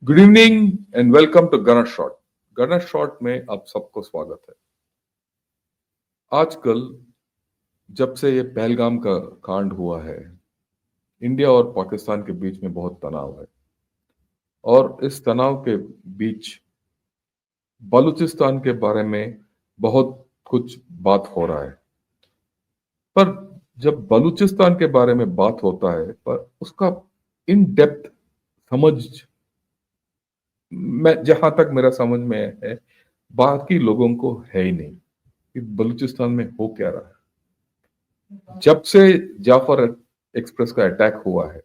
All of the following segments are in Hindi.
Good evening and welcome to Ganesh shot. Ganesh shot में आप सबको स्वागत है। आजकल जब से ये पहलगाम का कांड हुआ है, इंडिया और पाकिस्तान के बीच में बहुत तनाव है और इस तनाव के बीच बलूचिस्तान के बारे में बहुत कुछ बात हो रहा है। पर जब बलूचिस्तान के बारे में बात होता है पर उसका इन डेप्थ समझ, मैं जहां तक मेरा समझ में है, बाकी लोगों को है ही नहीं कि बलूचिस्तान में हो क्या रहा है। जब से जाफर एक्सप्रेस का अटैक हुआ है,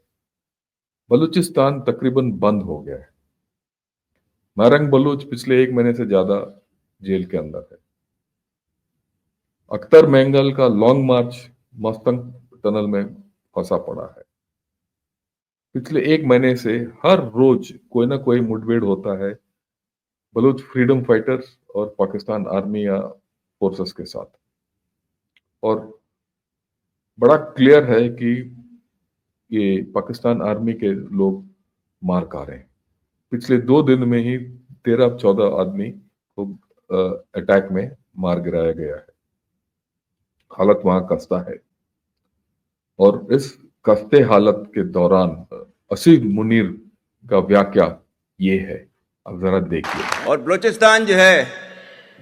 बलूचिस्तान तकरीबन बंद हो गया है। नारंग बलूच पिछले 1 महीने से ज्यादा जेल के अंदर है। अख्तर मेंगल का लॉन्ग मार्च मस्तंग टनल में फंसा पड़ा है। पिछले 1 महीने से हर रोज कोई ना कोई मुठभेड़ होता है बलूच फ्रीडम फाइटर्स और पाकिस्तान आर्मी या फोर्सेस के साथ। और बड़ा क्लियर है कि ये पाकिस्तान आर्मी के लोग मार खा रहे हैं। पिछले 2 दिन में ही 13-14 आदमी को अटैक में मार गिराया गया है। हालत वहां कस्ता है और इस कस्ते हालत के दौरान असीद मुनीर का व्याख्या ये है, अब जरा देखिए। और बलूचिस्तान जो है,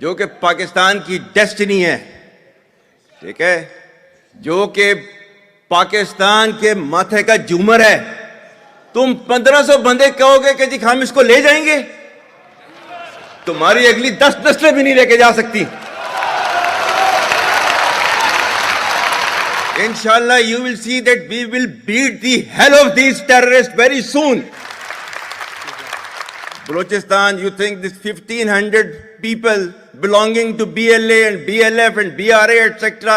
जो कि पाकिस्तान की डेस्टिनी है, ठीक है, जो कि पाकिस्तान के माथे का झूमर है। तुम 1500 बंदे कहोगे कि जी हम इसको ले जाएंगे, तुम्हारी अगली 10 नस्लें भी नहीं लेके जा सकती। इंशाल्लाह you will see that we will beat the hell of these terrorists very soon. Balochistan, you think this 1500 people belonging to BLA and BLF and BRA etc.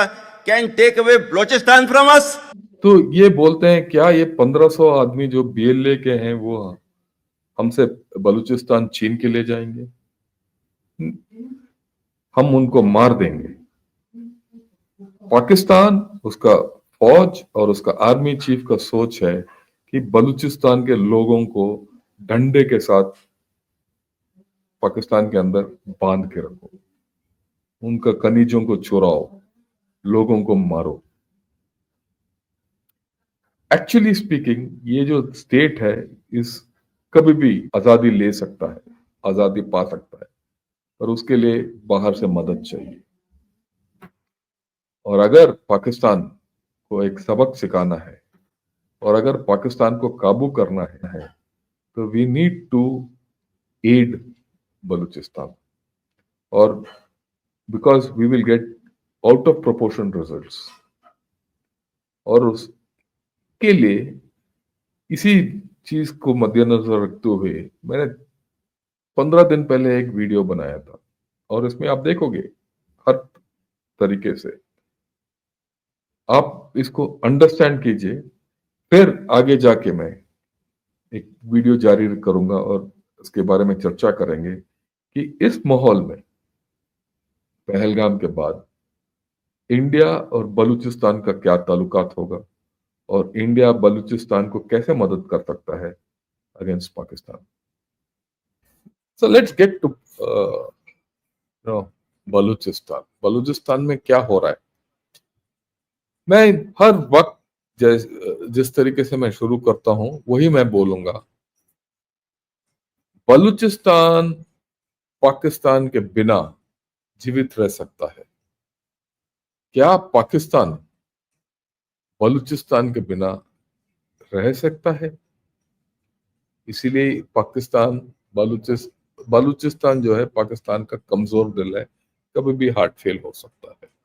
can take away Balochistan from us? तो ये बोलते हैं क्या ये 1500 आदमी जो बीएलए के हैं वो हमसे बलूचिस्तान छीन के ले जाएंगे? हम उनको मार देंगे। पाकिस्तान, उसका फौज और उसका आर्मी चीफ का सोच है कि बलूचिस्तान के लोगों को डंडे के साथ पाकिस्तान के अंदर बांध के रखो, उनका खनिजों को चुराओ, लोगों को मारो। एक्चुअली स्पीकिंग, ये जो स्टेट है इस कभी भी आजादी ले सकता है, आजादी पा सकता है, पर उसके लिए बाहर से मदद चाहिए। और अगर पाकिस्तान को एक सबक सिखाना है और अगर पाकिस्तान को काबू करना है तो we need to add Balochistan, और because we will get out of proportion results. और उसके लिए इसी चीज को मद्देनजर रखते हुए मैंने 15 दिन पहले एक वीडियो बनाया था और इसमें आप देखोगे हर तरीके से आप इसको अंडरस्टैंड कीजिए, फिर आगे जाके मैं एक वीडियो जारी करूंगा और इसके बारे में चर्चा करेंगे कि इस माहौल में पहलगाम के बाद इंडिया और बलूचिस्तान का क्या ताल्लुकात होगा और इंडिया बलूचिस्तान को कैसे मदद कर सकता है against Pakistan. So let's get to Balochistan. Balochistan में क्या हो रहा है, मैं हर वक्त जिस तरीके से मैं शुरू करता हूं वही मैं बोलूंगा। बलूचिस्तान पाकिस्तान के बिना जीवित रह सकता है? क्या पाकिस्तान बलूचिस्तान के बिना रह सकता है? इसीलिए पाकिस्तान बलूचिस्तान जो है पाकिस्तान का कमजोर दिल है, कभी भी हार्ट फेल हो सकता है।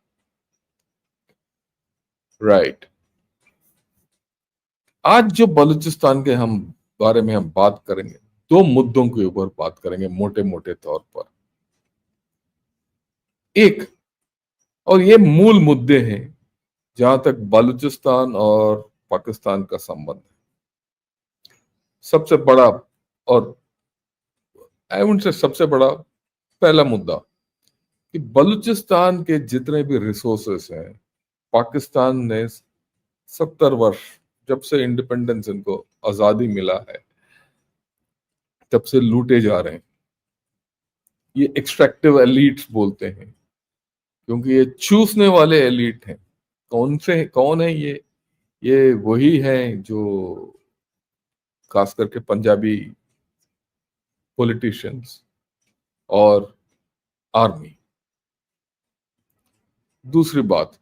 राइट। आज जो बलूचिस्तान के हम बारे में हम बात करेंगे, 2 मुद्दों के ऊपर बात करेंगे मोटे मोटे तौर पर। एक, और ये मूल मुद्दे हैं जहां तक बलूचिस्तान और पाकिस्तान का संबंध है। सबसे बड़ा, और आई वुड से सबसे बड़ा पहला मुद्दा कि बलूचिस्तान के जितने भी रिसोर्सेस हैं, पाकिस्तान ने 70 वर्ष, जब से इंडिपेंडेंस इनको आजादी मिला है, तब से लूटे जा रहे हैं। ये एक्सट्रैक्टिव एलिट्स बोलते हैं, क्योंकि ये चूसने वाले एलिट हैं। कौन है ये वही हैं जो खास करके पंजाबी पॉलिटिशियंस और आर्मी। दूसरी बात,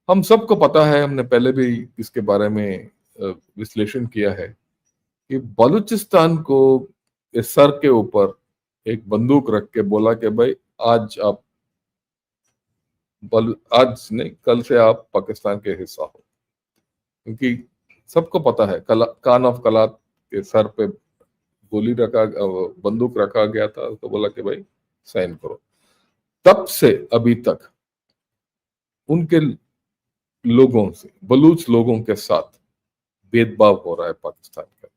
हम सबको पता है, हमने पहले भी इसके बारे में विश्लेषण किया है कि बलूचिस्तान को इस सर के ऊपर एक बंदूक रख के बोला कि भाई आज नहीं, कल से आप पाकिस्तान के हिस्सा हो। क्योंकि सबको पता है कान ऑफ कलात के सर पे बंदूक रखा गया था, तो बोला कि भाई साइन करो। तब से अभी तक उनके लोगों से, बलूच लोगों के साथ भेदभाव हो रहा है पाकिस्तान के अंदर।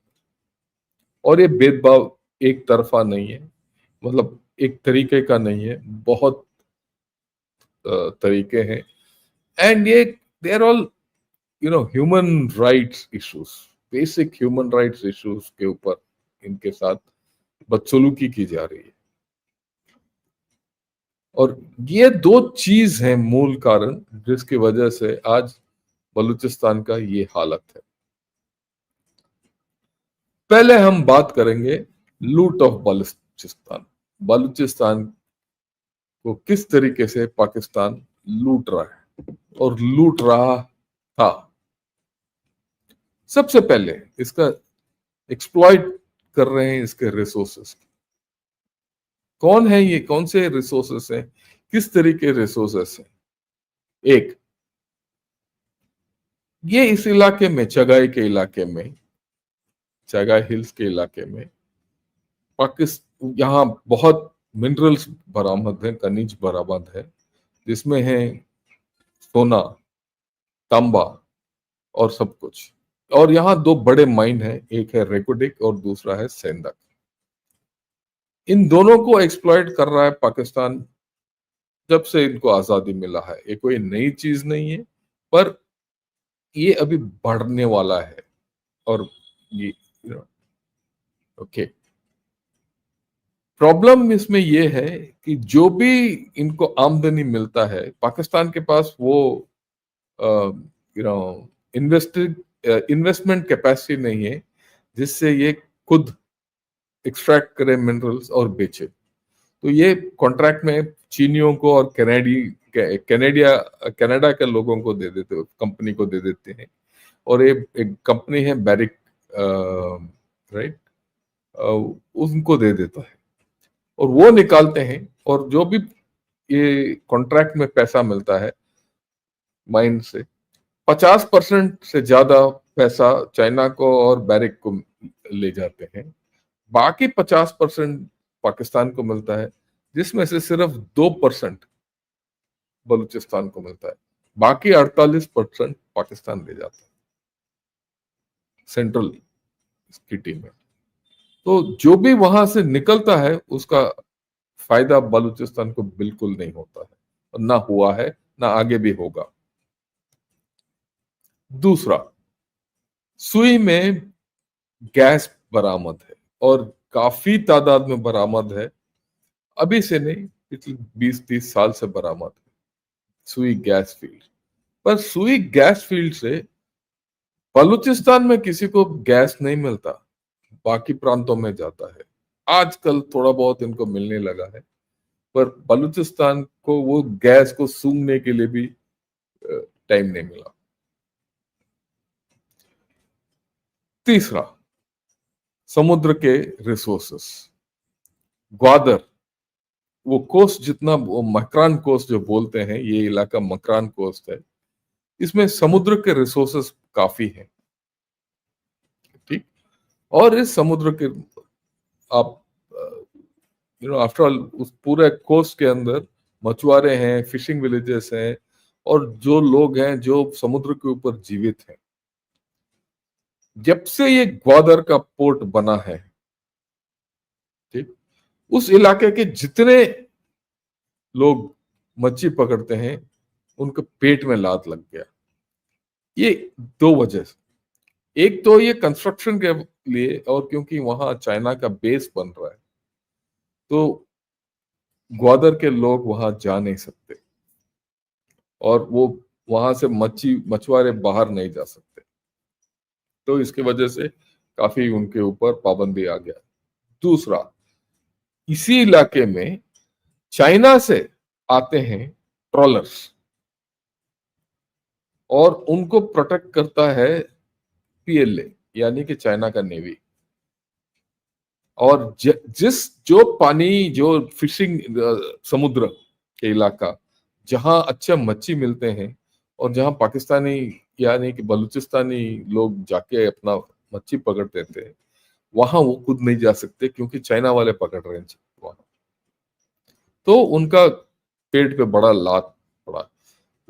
और ये भेदभाव एक तरफा नहीं है, मतलब एक तरीके का नहीं है, बहुत तरीके हैं। एंड ये they are all human rights issues, basic human rights issues के ऊपर इनके साथ बदसलूकी की जा रही है। और ये दो चीज है मूल कारण जिसकी वजह से आज बलूचिस्तान का ये हालत है। पहले हम बात करेंगे लूट ऑफ बलूचिस्तान। बलूचिस्तान को किस तरीके से पाकिस्तान लूट रहा है और लूट रहा था। सबसे पहले इसका एक्सप्लॉइट कर रहे हैं इसके रिसोर्सेस। कौन है ये, कौन से रिसोर्सेस हैं, किस तरीके रिसोर्सेस हैं। एक, ये इस इलाके में, चगाई हिल्स के इलाके में पाकिस्तान, यहाँ बहुत मिनरल्स बरामद है, खनिज बरामद है, जिसमें है सोना, तांबा और सब कुछ। और यहाँ दो बड़े माइन हैं, एक है रेकोडिक और दूसरा है सेंदक। इन दोनों को एक्सप्लॉइट कर रहा है पाकिस्तान जब से इनको आजादी मिला है। ये कोई नई चीज नहीं है, पर ये अभी बढ़ने वाला है। और ये ओके, प्रॉब्लम इसमें ये है कि जो भी इनको आमदनी मिलता है, पाकिस्तान के पास वो इन्वेस्टमेंट कैपेसिटी नहीं है जिससे ये खुद एक्सट्रैक्ट करे मिनरल्स और बेचे। तो ये कॉन्ट्रैक्ट में चीनियों को और कनाडा के लोगों को दे देते, कंपनी को दे देते हैं। और ये एक कंपनी है बैरिक, राइट, उनको दे देता है और वो निकालते हैं। और जो भी ये कॉन्ट्रैक्ट में पैसा मिलता है माइन से, 50% से ज्यादा पैसा चाइना को और बैरिक को ले जाते हैं। बाकी 50% पाकिस्तान को मिलता है, जिसमें से सिर्फ 2% बलूचिस्तान को मिलता है। बाकी 48% पाकिस्तान ले जाता है सेंट्रल की टीम में। तो जो भी वहां से निकलता है उसका फायदा बलूचिस्तान को बिल्कुल नहीं होता है, और ना हुआ है, ना आगे भी होगा। दूसरा, सुई में गैस बरामद है और काफी तादाद में बरामद है। अभी से नहीं, पिछले 20-30 साल से बरामद है सुई गैस फील्ड। पर सुई गैस फील्ड से बलूचिस्तान में किसी को गैस नहीं मिलता, बाकी प्रांतों में जाता है। आजकल थोड़ा बहुत इनको मिलने लगा है, पर बलूचिस्तान को वो गैस को सूंघने के लिए भी टाइम नहीं मिला। तीसरा, समुद्र के रिसोर्सेस। ग्वादर, वो कोस्ट, जितना वो मकरान कोस्ट जो बोलते हैं, ये इलाका मकरान कोस्ट है, इसमें समुद्र के रिसोर्सेस काफी हैं, ठीक। और इस समुद्र के आप आफ्टर ऑल उस पूरे कोस्ट के अंदर मछुआरे हैं, फिशिंग विलेजेस हैं, और जो लोग हैं जो समुद्र के ऊपर जीवित हैं। जब से ये ग्वादर का पोर्ट बना है, ठीक, उस इलाके के जितने लोग मच्छी पकड़ते हैं उनके पेट में लात लग गया। ये दो वजह से। एक तो ये कंस्ट्रक्शन के लिए और क्योंकि वहां चाइना का बेस बन रहा है, तो ग्वादर के लोग वहां जा नहीं सकते और वो वहां से मछुआरे बाहर नहीं जा सकते। तो इसकी वजह से काफी उनके ऊपर पाबंदी आ गया। दूसरा, इसी इलाके में चाइना से आते हैं ट्रॉलर्स और उनको प्रोटेक्ट करता है पीएलए, यानी कि चाइना का नेवी। और जो पानी, जो फिशिंग, समुद्र के इलाका जहां अच्छे मच्छी मिलते हैं और जहां पाकिस्तानी यानी कि बलूचिस्तानी लोग जाके अपना मच्छी पकड़ते थे, वहां वो खुद नहीं जा सकते क्योंकि चाइना वाले पकड़ रहे हैं वहां। तो उनका पेट पे बड़ा लात पड़ा।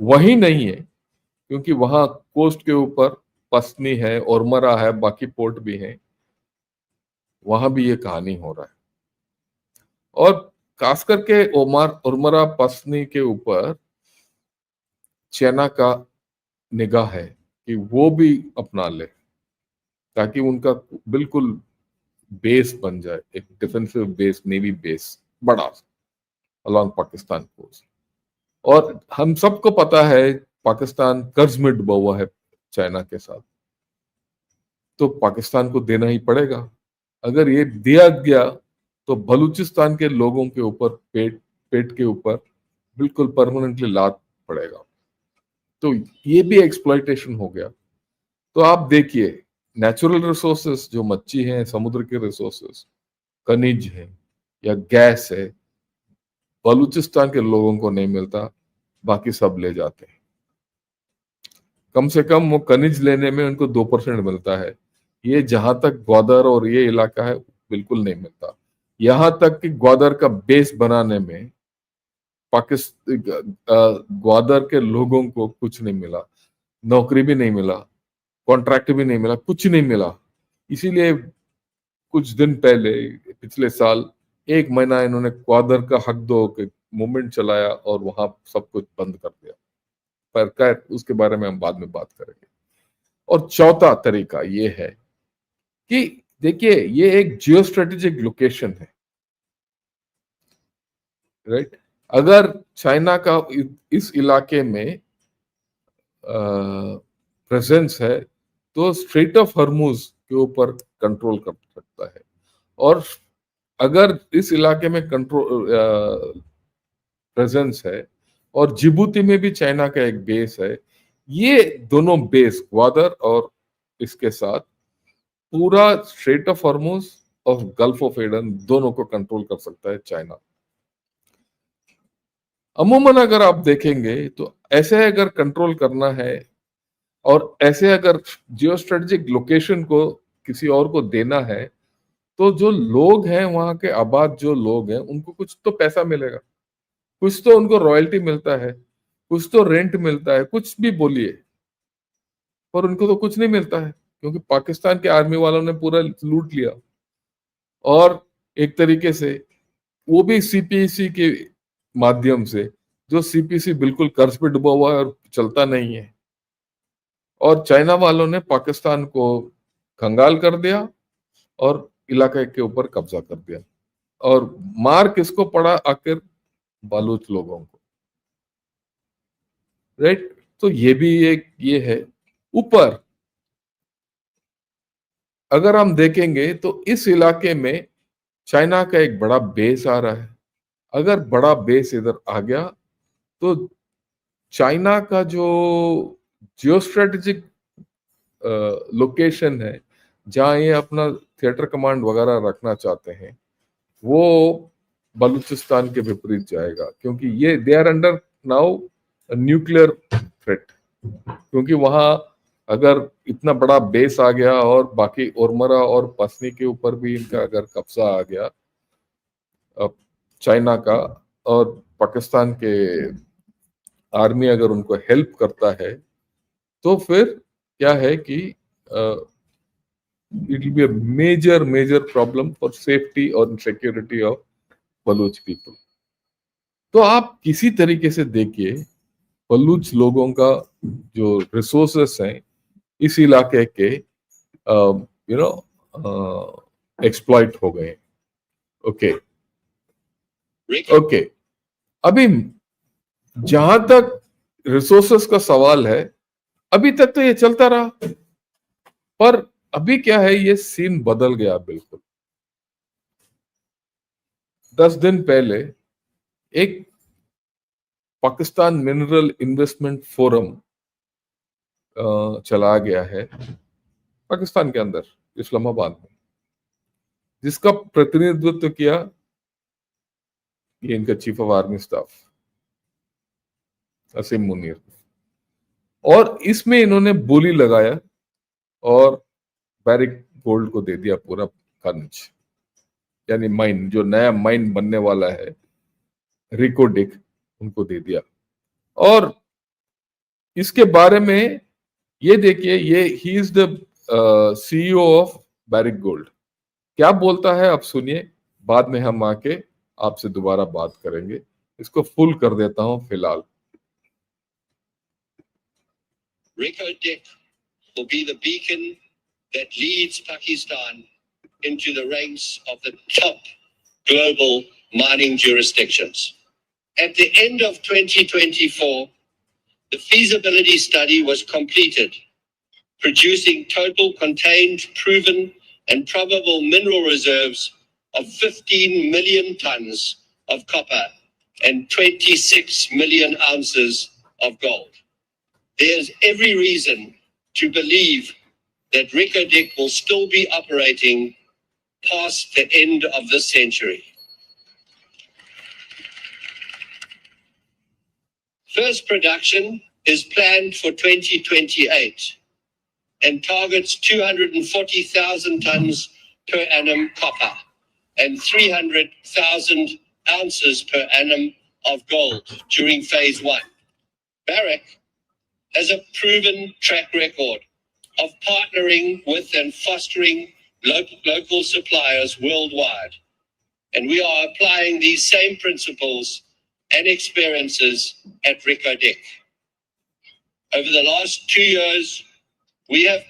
वही नहीं है, क्योंकि वहां कोस्ट के ऊपर पसनी है, ओरमरा है, बाकी पोर्ट भी है, वहां भी ये कहानी हो रहा है। और खास करके ओमार उर्मरा पसनी के ऊपर चाइना का निगाह है कि वो भी अपना ले, ताकि उनका बिल्कुल बेस बन जाए, एक डिफेंसिव बेस, नेवी बेस बड़ा अलॉन्ग पाकिस्तान कोस्ट। और हम सबको पता है पाकिस्तान कर्ज में डूबा हुआ है चाइना के साथ, तो पाकिस्तान को देना ही पड़ेगा। अगर ये दिया गया तो बलूचिस्तान के लोगों के ऊपर पेट पेट के ऊपर बिल्कुल परमानेंटली लात पड़ेगा। तो ये भी एक्सप्लॉइटेशन हो गया। तो आप देखिए, नेचुरल रिसोर्सेस जो मच्छी हैं, समुद्र के रिसोर्सेस, खनिज है या गैस है, बलूचिस्तान के लोगों को नहीं मिलता, बाकी सब ले जाते हैं। कम से कम वो खनिज लेने में उनको 2% मिलता है। ये जहां तक ग्वादर और ये इलाका है बिल्कुल नहीं मिलता। यहां तक कि ग्वादर का बेस बनाने में पाकिस्तान ग्वादर के लोगों को कुछ नहीं मिला, नौकरी भी नहीं मिला, कॉन्ट्रैक्ट भी नहीं मिला, कुछ नहीं मिला। इसीलिए कुछ दिन पहले, पिछले साल 1 महीना इन्होंने ग्वादर का हक दो के मूवमेंट चलाया और वहां सब कुछ बंद कर दिया। पर खैर उसके बारे में हम बाद में बात करेंगे। और चौथा तरीका ये है कि देखिए, ये एक जियो स्ट्रेटेजिक लोकेशन है, राइट। अगर चाइना का इस इलाके में प्रेजेंस है तो स्ट्रेट ऑफ हॉर्मुज के ऊपर कंट्रोल कर सकता है। और अगर इस इलाके में कंट्रोल प्रेजेंस है और जिबूती में भी चाइना का एक बेस है, ये दोनों बेस ग्वादर और इसके साथ पूरा स्ट्रेट ऑफ हॉर्मुज और गल्फ ऑफ एडन दोनों को कंट्रोल कर सकता है चाइना। अमूमन अगर आप देखेंगे तो ऐसे अगर कंट्रोल करना है और ऐसे अगर जियो स्ट्रेटेजिक लोकेशन को किसी और को देना है, तो जो लोग हैं वहां के आबाद जो लोग हैं उनको कुछ तो पैसा मिलेगा, कुछ तो उनको रॉयल्टी मिलता है, कुछ तो रेंट मिलता है, कुछ भी बोलिए, पर उनको तो कुछ नहीं मिलता है क्योंकि पाकिस्तान के आर्मी वालों ने पूरा लूट लिया। और एक तरीके से वो भी सीपीसी के माध्यम से, जो सीपीसी बिल्कुल कर्ज पे डूबा हुआ है और चलता नहीं है। और चाइना वालों ने पाकिस्तान को कंगाल कर दिया और इलाके के ऊपर कब्जा कर दिया। और मार किसको पड़ा आखिर? बलूच लोगों को, राइट। तो ये भी एक ये है। ऊपर अगर हम देखेंगे तो इस इलाके में चाइना का एक बड़ा बेस आ रहा है। अगर बड़ा बेस इधर आ गया तो चाइना का जो जियो स्ट्रेटेजिक लोकेशन है, जहां ये अपना थिएटर कमांड वगैरह रखना चाहते हैं, वो बलूचिस्तान के विपरीत जाएगा, क्योंकि ये they are under now nuclear threat. क्योंकि वहां अगर इतना बड़ा बेस आ गया और बाकी ओरमरा और पसनी के ऊपर भी इनका अगर कब्जा आ गया चाइना का, और पाकिस्तान के आर्मी अगर उनको हेल्प करता है, तो फिर क्या है कि it will be a major problem for safety और सिक्योरिटी ऑफ बलूच पीपल। तो आप किसी तरीके से देखिए, बलूच लोगों का जो रिसोर्सेस हैं इस इलाके के, यू नो एक्सप्लॉइट हो गए। ओके ओके, अभी जहां तक रिसोर्सेस का सवाल है, अभी तक तो ये चलता रहा, पर अभी क्या है, ये सीन बदल गया बिल्कुल। 10 दिन पहले एक पाकिस्तान मिनरल इन्वेस्टमेंट फोरम चला गया है पाकिस्तान के अंदर, इस्लामाबाद में, जिसका प्रतिनिधित्व किया ये इनका चीफ ऑफ आर्मी स्टाफ असीम मुनीर, और इसमें इन्होंने बोली लगाया और बैरिक गोल्ड को दे दिया पूरा खनिज, यानी माइन, जो नया माइन बनने वाला है रिको डिक, उनको दे दिया। और इसके बारे में ये देखिए, ये ही is the CEO of Barrick Gold, क्या बोलता है आप सुनिए, बाद में हम आके आपसे दोबारा बात करेंगे। इसको फुल कर देता हूं फिलहाल। Reko Diq will be the beacon that leads Pakistan into the ranks of the top global mining jurisdictions. At the end of 2024, the feasibility study was completed, producing total contained, proven, and probable mineral reserves of 15 million tons of copper and 26 million ounces of gold. There's every reason to believe that Reko Diq will still be operating past the end of this century. First production is planned for 2028 and targets 240,000 tons per annum copper and 300,000 ounces per annum of gold during phase 1. Barrick has a proven track record of partnering with and fostering local suppliers worldwide. And we are applying these same principles and experiences at Reko Diq. Over the last 2 years, we have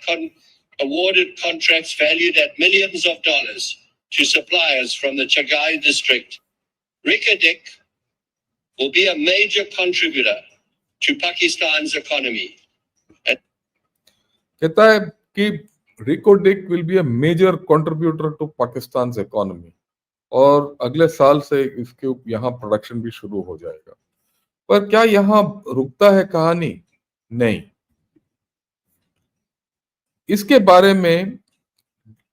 awarded contracts valued at millions of dollars to suppliers from the Chagai district. Reko Diq will be a major contributor to Pakistan's economy. कहता है कि Reko Diq will be a major contributor to Pakistan economy, और अगले साल से इसके यहाँ प्रोडक्शन भी शुरू हो जाएगा। पर क्या यहाँ रुकता है कहानी? नहीं, इसके बारे में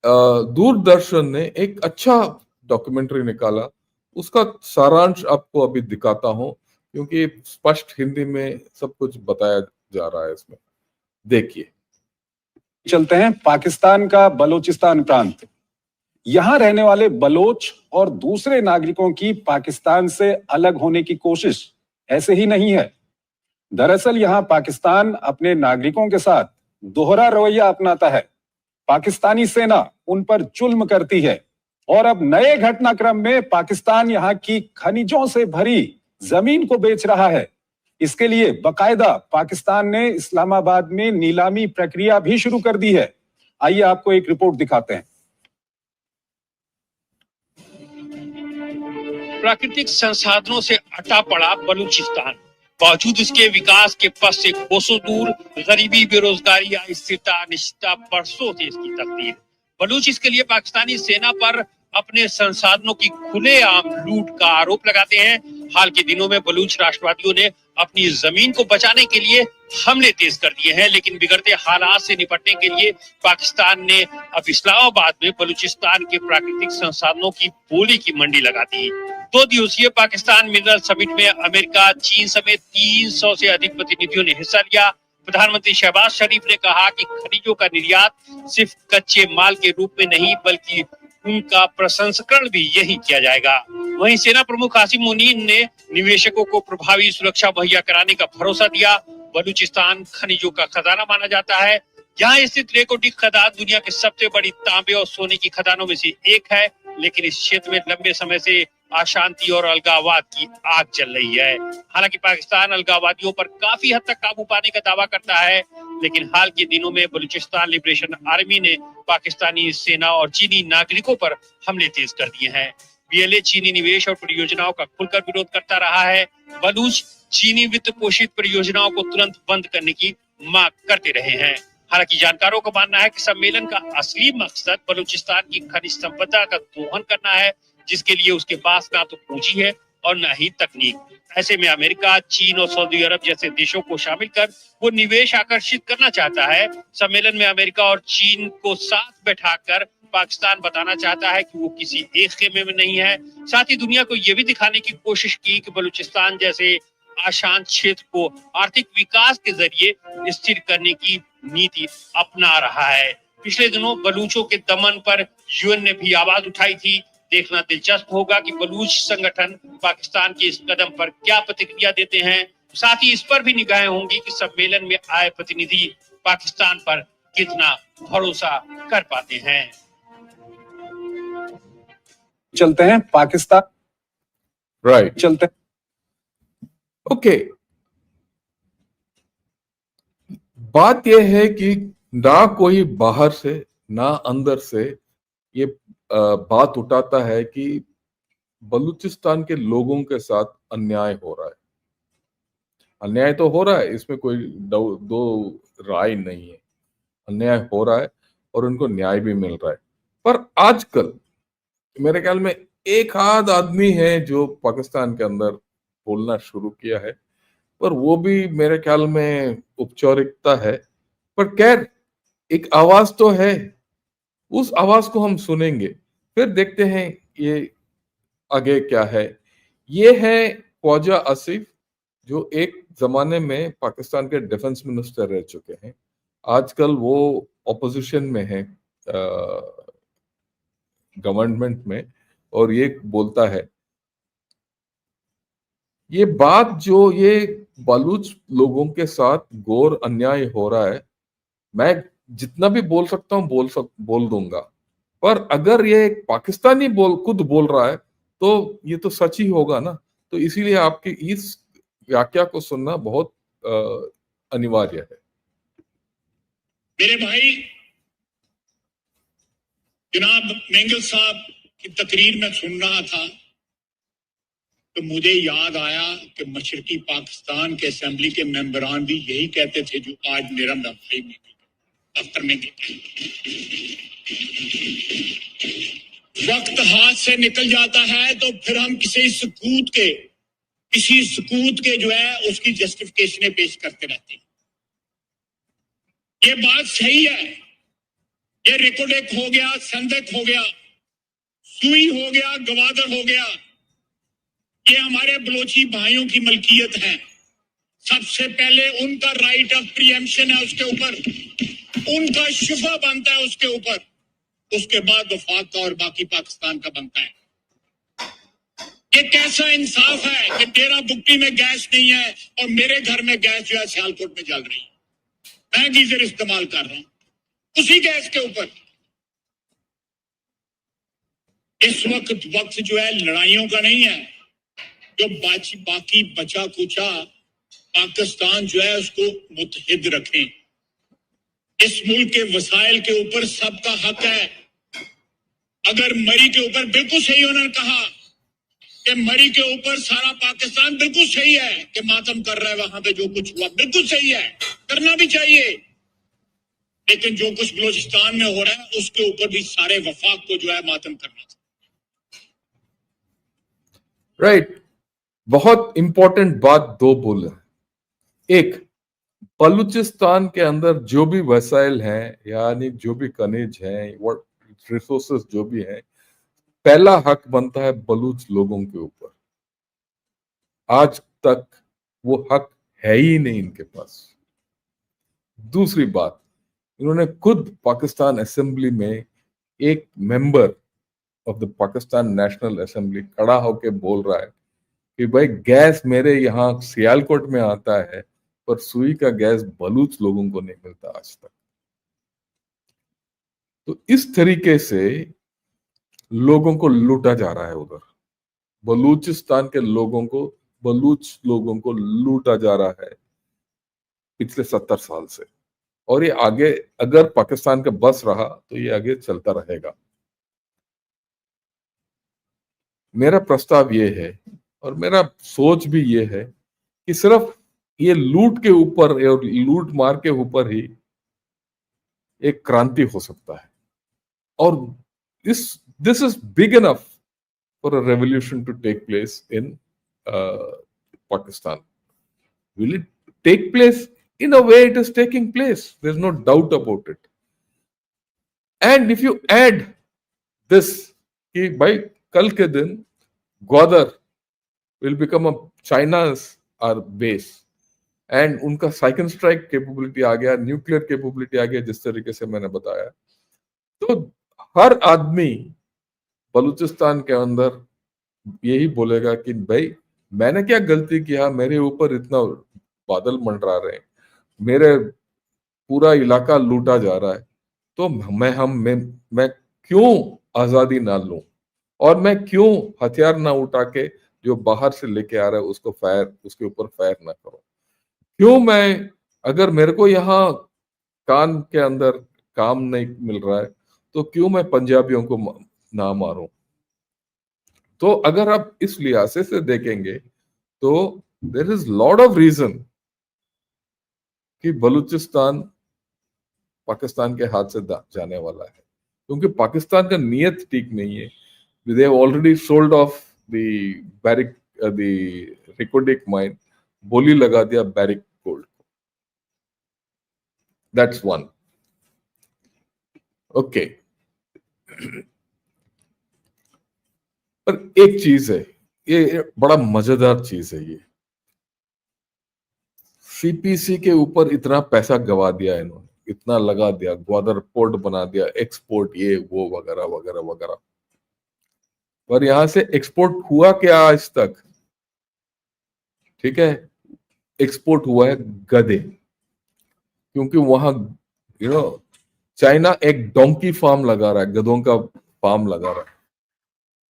दूरदर्शन ने एक अच्छा डॉक्यूमेंट्री निकाला, उसका सारांश आपको अभी दिखाता हूं, क्योंकि स्पष्ट हिंदी में सब कुछ बताया जा रहा है इसमें। देखिए, चलते हैं पाकिस्तान का बलोचिस्तान प्रांत। यहां रहने वाले बलोच और दूसरे नागरिकों की पाकिस्तान से अलग होने की कोशिश ऐसे ही नहीं है। दरअसल यहां पाकिस्तान अपने नागरिकों के साथ दोहरा रवैया अपनाता है। पाकिस्तानी सेना उन पर जुल्म करती है और अब नए घटनाक्रम में पाकिस्तान यहां की खनिजों से भरी जमीन को बेच रहा है। इसके लिए बकायदा पाकिस्तान ने इस्लामाबाद में नीलामी प्रक्रिया भी शुरू कर दी है। आइए आपको एक रिपोर्ट दिखाते हैं। प्राकृतिक संसाधनों से अटा पड़ा बलूचिस्तान, बावजूद इसके विकास के पथ से कोसों दूर, गरीबी, बेरोजगारी, अस्थिरता, अनिश्चितता बरसों से इसकी तकदीर। बलूच इसके लिए पाकिस्तानी सेना पर अपने संसाधनों की खुलेआम लूट का आरोप लगाते हैं। हाल के दिनों में बलूच राष्ट्रवादियों ने अपनी जमीन को बचाने के लिए हमले तेज कर दिए हैं, लेकिन बिगड़ते हालात से निपटने के लिए पाकिस्तान ने अब इस्लामाबाद में बलूचिस्तान के प्राकृतिक संसाधनों की बोली की मंडी लगा दी। 2 दिवसीय पाकिस्तान मिनरल समिट में अमेरिका, चीन समेत 300 से अधिक प्रतिनिधियों ने हिस्सा लिया। प्रधानमंत्री शहबाज शरीफ ने कहा कि खनिजों का निर्यात सिर्फ कच्चे माल के रूप में नहीं, बल्कि उनका प्रसंस्करण भी यही किया जाएगा। वहीं सेना प्रमुख आसिम मुनीर ने निवेशकों को प्रभावी सुरक्षा मुहैया कराने का भरोसा दिया। बलूचिस्तान खनिजों का खजाना माना जाता है। यहाँ स्थित रेको डिक खदान दुनिया की सबसे बड़ी तांबे और सोने की खदानों में से एक है, लेकिन इस क्षेत्र में लंबे समय से अशांति और अलगाववाद की आग चल रही है। हालांकि पाकिस्तान अलगाववादियों पर काफी हद तक काबू पाने का दावा करता है। लेकिन हाल के दिनों में बलूचिस्तान लिबरेशन आर्मी ने पाकिस्तानी सेना और चीनी नागरिकों पर हमले तेज कर दिए हैं। बीएलए चीनी निवेश और परियोजनाओं का खुलकर विरोध करता रहा है। बलूच चीनी वित्त पोषित परियोजनाओं को तुरंत बंद करने की मांग करते रहे हैं। हालांकि जानकारों का मानना है कि सम्मेलन का असली मकसद बलूचिस्तान की खनिज संपदा का दोहन करना है, जिसके लिए उसके पास ना तो पूंजी है और न ही तकनीक। ऐसे में अमेरिका, चीन और सऊदी अरब जैसे देशों को शामिल कर वो निवेश आकर्षित करना चाहता है। सम्मेलन में अमेरिका और चीन को साथ बैठाकर पाकिस्तान बताना चाहता है कि वो किसी एक खेमे में नहीं है। साथ ही दुनिया को ये भी दिखाने की कोशिश की कि बलूचिस्तान जैसे अशांत क्षेत्र को आर्थिक विकास के जरिए स्थिर करने की नीति अपना रहा है। पिछले दिनों बलूचों के दमन पर यूएन ने भी आवाज उठाई थी। देखना दिलचस्प होगा कि बलूच संगठन पाकिस्तान के इस कदम पर क्या प्रतिक्रिया देते हैं। साथ ही इस पर भी निगाहें होंगी कि सम्मेलन में आए प्रतिनिधि पाकिस्तान पर कितना भरोसा कर पाते हैं। चलते हैं पाकिस्तान, राइट, चलते हैं ओके। बात यह है कि ना कोई बाहर से ना अंदर से ये बात उठाता है कि बलूचिस्तान के लोगों के साथ अन्याय हो रहा है। अन्याय तो हो रहा है, इसमें कोई दो राय नहीं है। अन्याय हो रहा है और उनको न्याय भी मिल रहा है। पर आजकल मेरे ख्याल में एक आध आदमी है जो पाकिस्तान के अंदर बोलना शुरू किया है, पर वो भी मेरे ख्याल में औपचारिकता है। पर खैर एक आवाज तो है, उस आवाज को हम सुनेंगे, फिर देखते हैं ये आगे क्या है। ये है ख्वाजा आसिफ, जो एक जमाने में पाकिस्तान के डिफेंस मिनिस्टर रह चुके हैं। आजकल वो ऑपोजिशन में है गवर्नमेंट में, और ये बोलता है ये बात जो ये बलूच लोगों के साथ घोर अन्याय हो रहा है, मैं जितना भी बोल सकता हूँ बोल दूंगा। पर अगर ये एक पाकिस्तानी खुद बोल रहा है तो ये तो सच ही होगा ना। तो इसीलिए आपकी इस व्याख्या को सुनना बहुत अनिवार्य है। मेरे भाई जनाब मेंगल साहब की तकरीर में सुन रहा था तो मुझे याद आया कि मशरकी पाकिस्तान के असेंबली के मेंबरान भी यही कहते थे जो आज मेरा भाई अख्तर में वक्त हाथ से निकल जाता है तो फिर हम किसी सकूत के जो है उसकी जस्टिफिकेशनें पेश करते रहते हैं। ये बात सही है, ये रिकोडेक हो गया, संदक हो गया, सुई हो गया, गवादर हो गया, ये हमारे बलोची भाइयों की मलकियत है। सबसे पहले उनका राइट ऑफ प्रीएम्पशन है, उसके ऊपर उनका शुफा बनता है, उसके ऊपर उसके बाद वफाक का और बाकी पाकिस्तान का बनता है। ये कैसा इंसाफ है कि तेरा बुक्की में गैस नहीं है और मेरे घर में गैस जो है सियालकोट में जल रही है, मैं गीजर इस्तेमाल कर रहा हूं उसी गैस के ऊपर। इस वक्त जो है लड़ाइयों का नहीं है, जो बाकी बचा कुचा पाकिस्तान जो है उसको मुतहिद रखें। इस मुल्क के वसाइल के ऊपर सबका हक है। अगर मरी के ऊपर बिल्कुल सही उन्होंने कहा कि मरी के ऊपर सारा पाकिस्तान बिल्कुल सही है कि मातम कर रहा है, वहां पे जो कुछ हुआ बिल्कुल सही है, करना भी चाहिए। लेकिन जो कुछ बलूचिस्तान में हो रहा है उसके ऊपर भी सारे वफाक को जो है मातम करना चाहिए। राइट, बहुत इंपॉर्टेंट बात दो बोले। एक, बलूचिस्तान के अंदर जो भी वसाइल हैं, यानी जो भी खनिज हैं, what रिसोर्सेस जो भी हैं, पहला हक बनता है बलूच लोगों के ऊपर। आज तक वो हक है ही नहीं इनके पास। दूसरी बात, इन्होंने खुद पाकिस्तान असेंबली में एक member of the Pakistan national assembly खड़ा होकर बोल रहा है कि भाई गैस मेरे यहाँ सियालकोट में आता है पर सुई का गैस बलूच लोगों को नहीं मिलता आज तक। तो इस तरीके से लोगों को लूटा जा रहा है उधर। बलूचिस्तान के बलूच लोगों को लूटा जा रहा है पिछले 70 साल से। और ये आगे अगर पाकिस्तान का बस रहा तो ये आगे चलता रहेगा। मेरा प्रस्ताव ये है और मेरा सोच भी ये है कि सिर्फ ये लूट के ऊपर और लूट मार के ऊपर ही एक क्रांति हो सकता है, और this is big enough for a revolution to take place in Pakistan. Will it take place? In a way, it is taking place. There's no doubt about it. And if you add this, कि भाई कल के दिन Gwadar will become a China's our base, and उनका साइकिल स्ट्राइक कैपेबिलिटी आ गया, न्यूक्लियर कैपेबिलिटी आ गया, जिस तरीके से मैंने बताया, तो हर आदमी बलूचिस्तान के अंदर यही बोलेगा कि भाई मैंने क्या गलती किया, मेरे ऊपर इतना बादल मंडरा रहे हैं, मेरे पूरा इलाका लूटा जा रहा है, तो मैं क्यों आजादी ना लूं, और मैं क्यों हथियार ना उठा के जो बाहर से लेके आ रहा है उसके ऊपर फायर ना करूं, क्यों मैं, अगर मेरे को यहाँ कान के अंदर काम नहीं मिल रहा है तो क्यों मैं पंजाबियों को ना मारूं। तो अगर आप इस लिहाजे से देखेंगे तो there is lot of reason कि बलूचिस्तान पाकिस्तान के हाथ से जाने वाला है, क्योंकि पाकिस्तान का नियत ठीक नहीं है। They have already sold off the रिकोडिक mine, बोली लगा दिया baric gold. That's one. Okay, पर एक चीज है, ये बड़ा मजेदार चीज है, ये सीपीसी के ऊपर इतना पैसा गवा दिया इन्होंने, इतना लगा दिया, ग्वादर पोर्ट बना दिया, एक्सपोर्ट ये वो वगैरह वगैरह वगैरह, पर यहां से एक्सपोर्ट हुआ क्या आज तक? ठीक है, एक्सपोर्ट हुआ है गधे, क्योंकि वहां चाइना एक डोंकी फार्म लगा रहा है, गधों का फार्म लगा रहा है,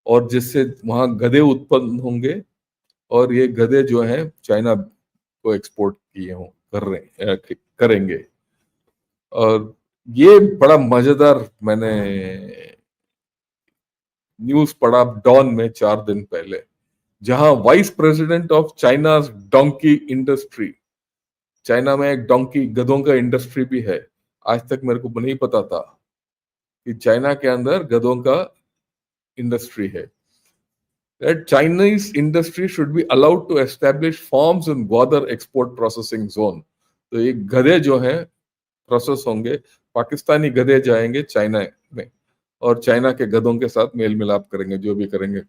और जिससे वहां गधे उत्पन्न होंगे, और ये गधे जो हैं चाइना को एक्सपोर्ट किए हो करेंगे। और ये बड़ा मजेदार, मैंने न्यूज पढ़ा डॉन में 4 दिन पहले, जहां vice president of China donkey industry, China में एक डोंकी गधों का इंडस्ट्री भी है, आज तक मेरे को नहीं पता था कि चाइना के अंदर गधों का इंडस्ट्री है। That Chinese industry should be allowed to establish farms in Gwadar export processing zone. तो ये गधे जो हैं प्रोसेस होंगे, पाकिस्तानी गधे जाएंगे चाइना में और चाइना के गधों के साथ मेल मिलाप करेंगे, जो भी करेंगे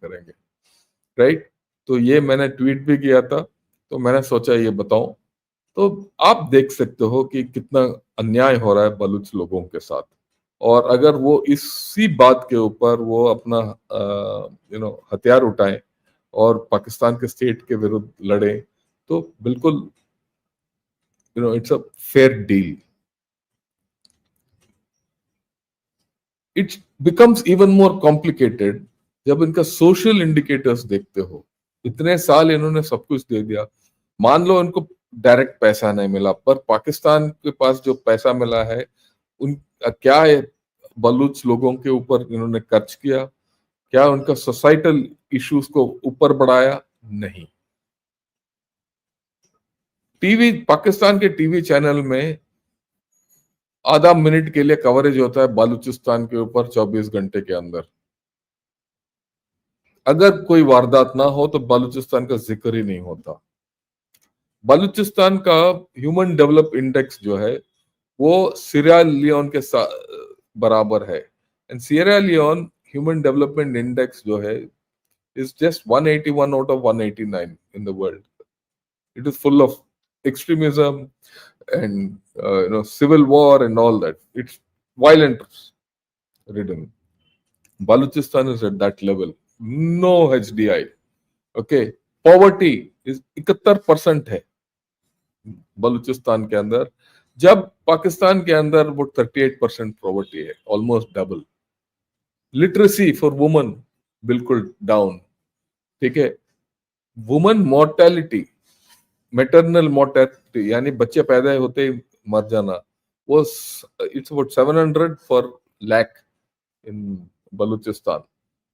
राइट। तो ये मैंने ट्वीट भी किया था, तो मैंने सोचा ये बताऊं। तो आप देख सकते हो कि कितना अन्याय हो रहा है बलूच लोगों के साथ, और अगर वो इसी बात के ऊपर वो अपना हथियार उठाएं और पाकिस्तान के स्टेट के विरुद्ध लड़े, तो बिल्कुल it's a fair deal. It becomes even more complicated जब इनका सोशल इंडिकेटर्स देखते हो। इतने साल इन्होंने सब कुछ दे दिया, मान लो इनको डायरेक्ट पैसा नहीं मिला, पर पाकिस्तान के पास जो पैसा मिला है उन क्या है, बलूच लोगों के ऊपर इन्होंने खर्च किया क्या, उनका सोसाइटल इश्यूज को ऊपर बढ़ाया? नहीं। टीवी, पाकिस्तान के टीवी चैनल में आधा मिनट के लिए कवरेज होता है बलूचिस्तान के ऊपर 24 घंटे के अंदर। अगर कोई वारदात ना हो तो बलूचिस्तान का जिक्र ही नहीं होता। बलूचिस्तान का ह्यूमन डेवलप इंडेक्स जो है वो सियरा लियोन के बराबर है, and Sierra Leone human development index जो है is just 181 out of 189 in the world. It is full of extremism and civil war and all that. It's violent ridden. Balochistan is at that level. No HDI. Okay. Poverty is 71% है बलूचिस्तान के अंदर, जब पाकिस्तान के अंदर वो 38% पॉवर्टी है, almost double. Literacy for woman बिल्कुल डाउन। ठीक है, वुमन मोर्टेलिटी, मैटरनल मोर्टेलिटी यानी बच्चे पैदा होते ही मर जाना, was it's about 700 per lakh in Balochistan,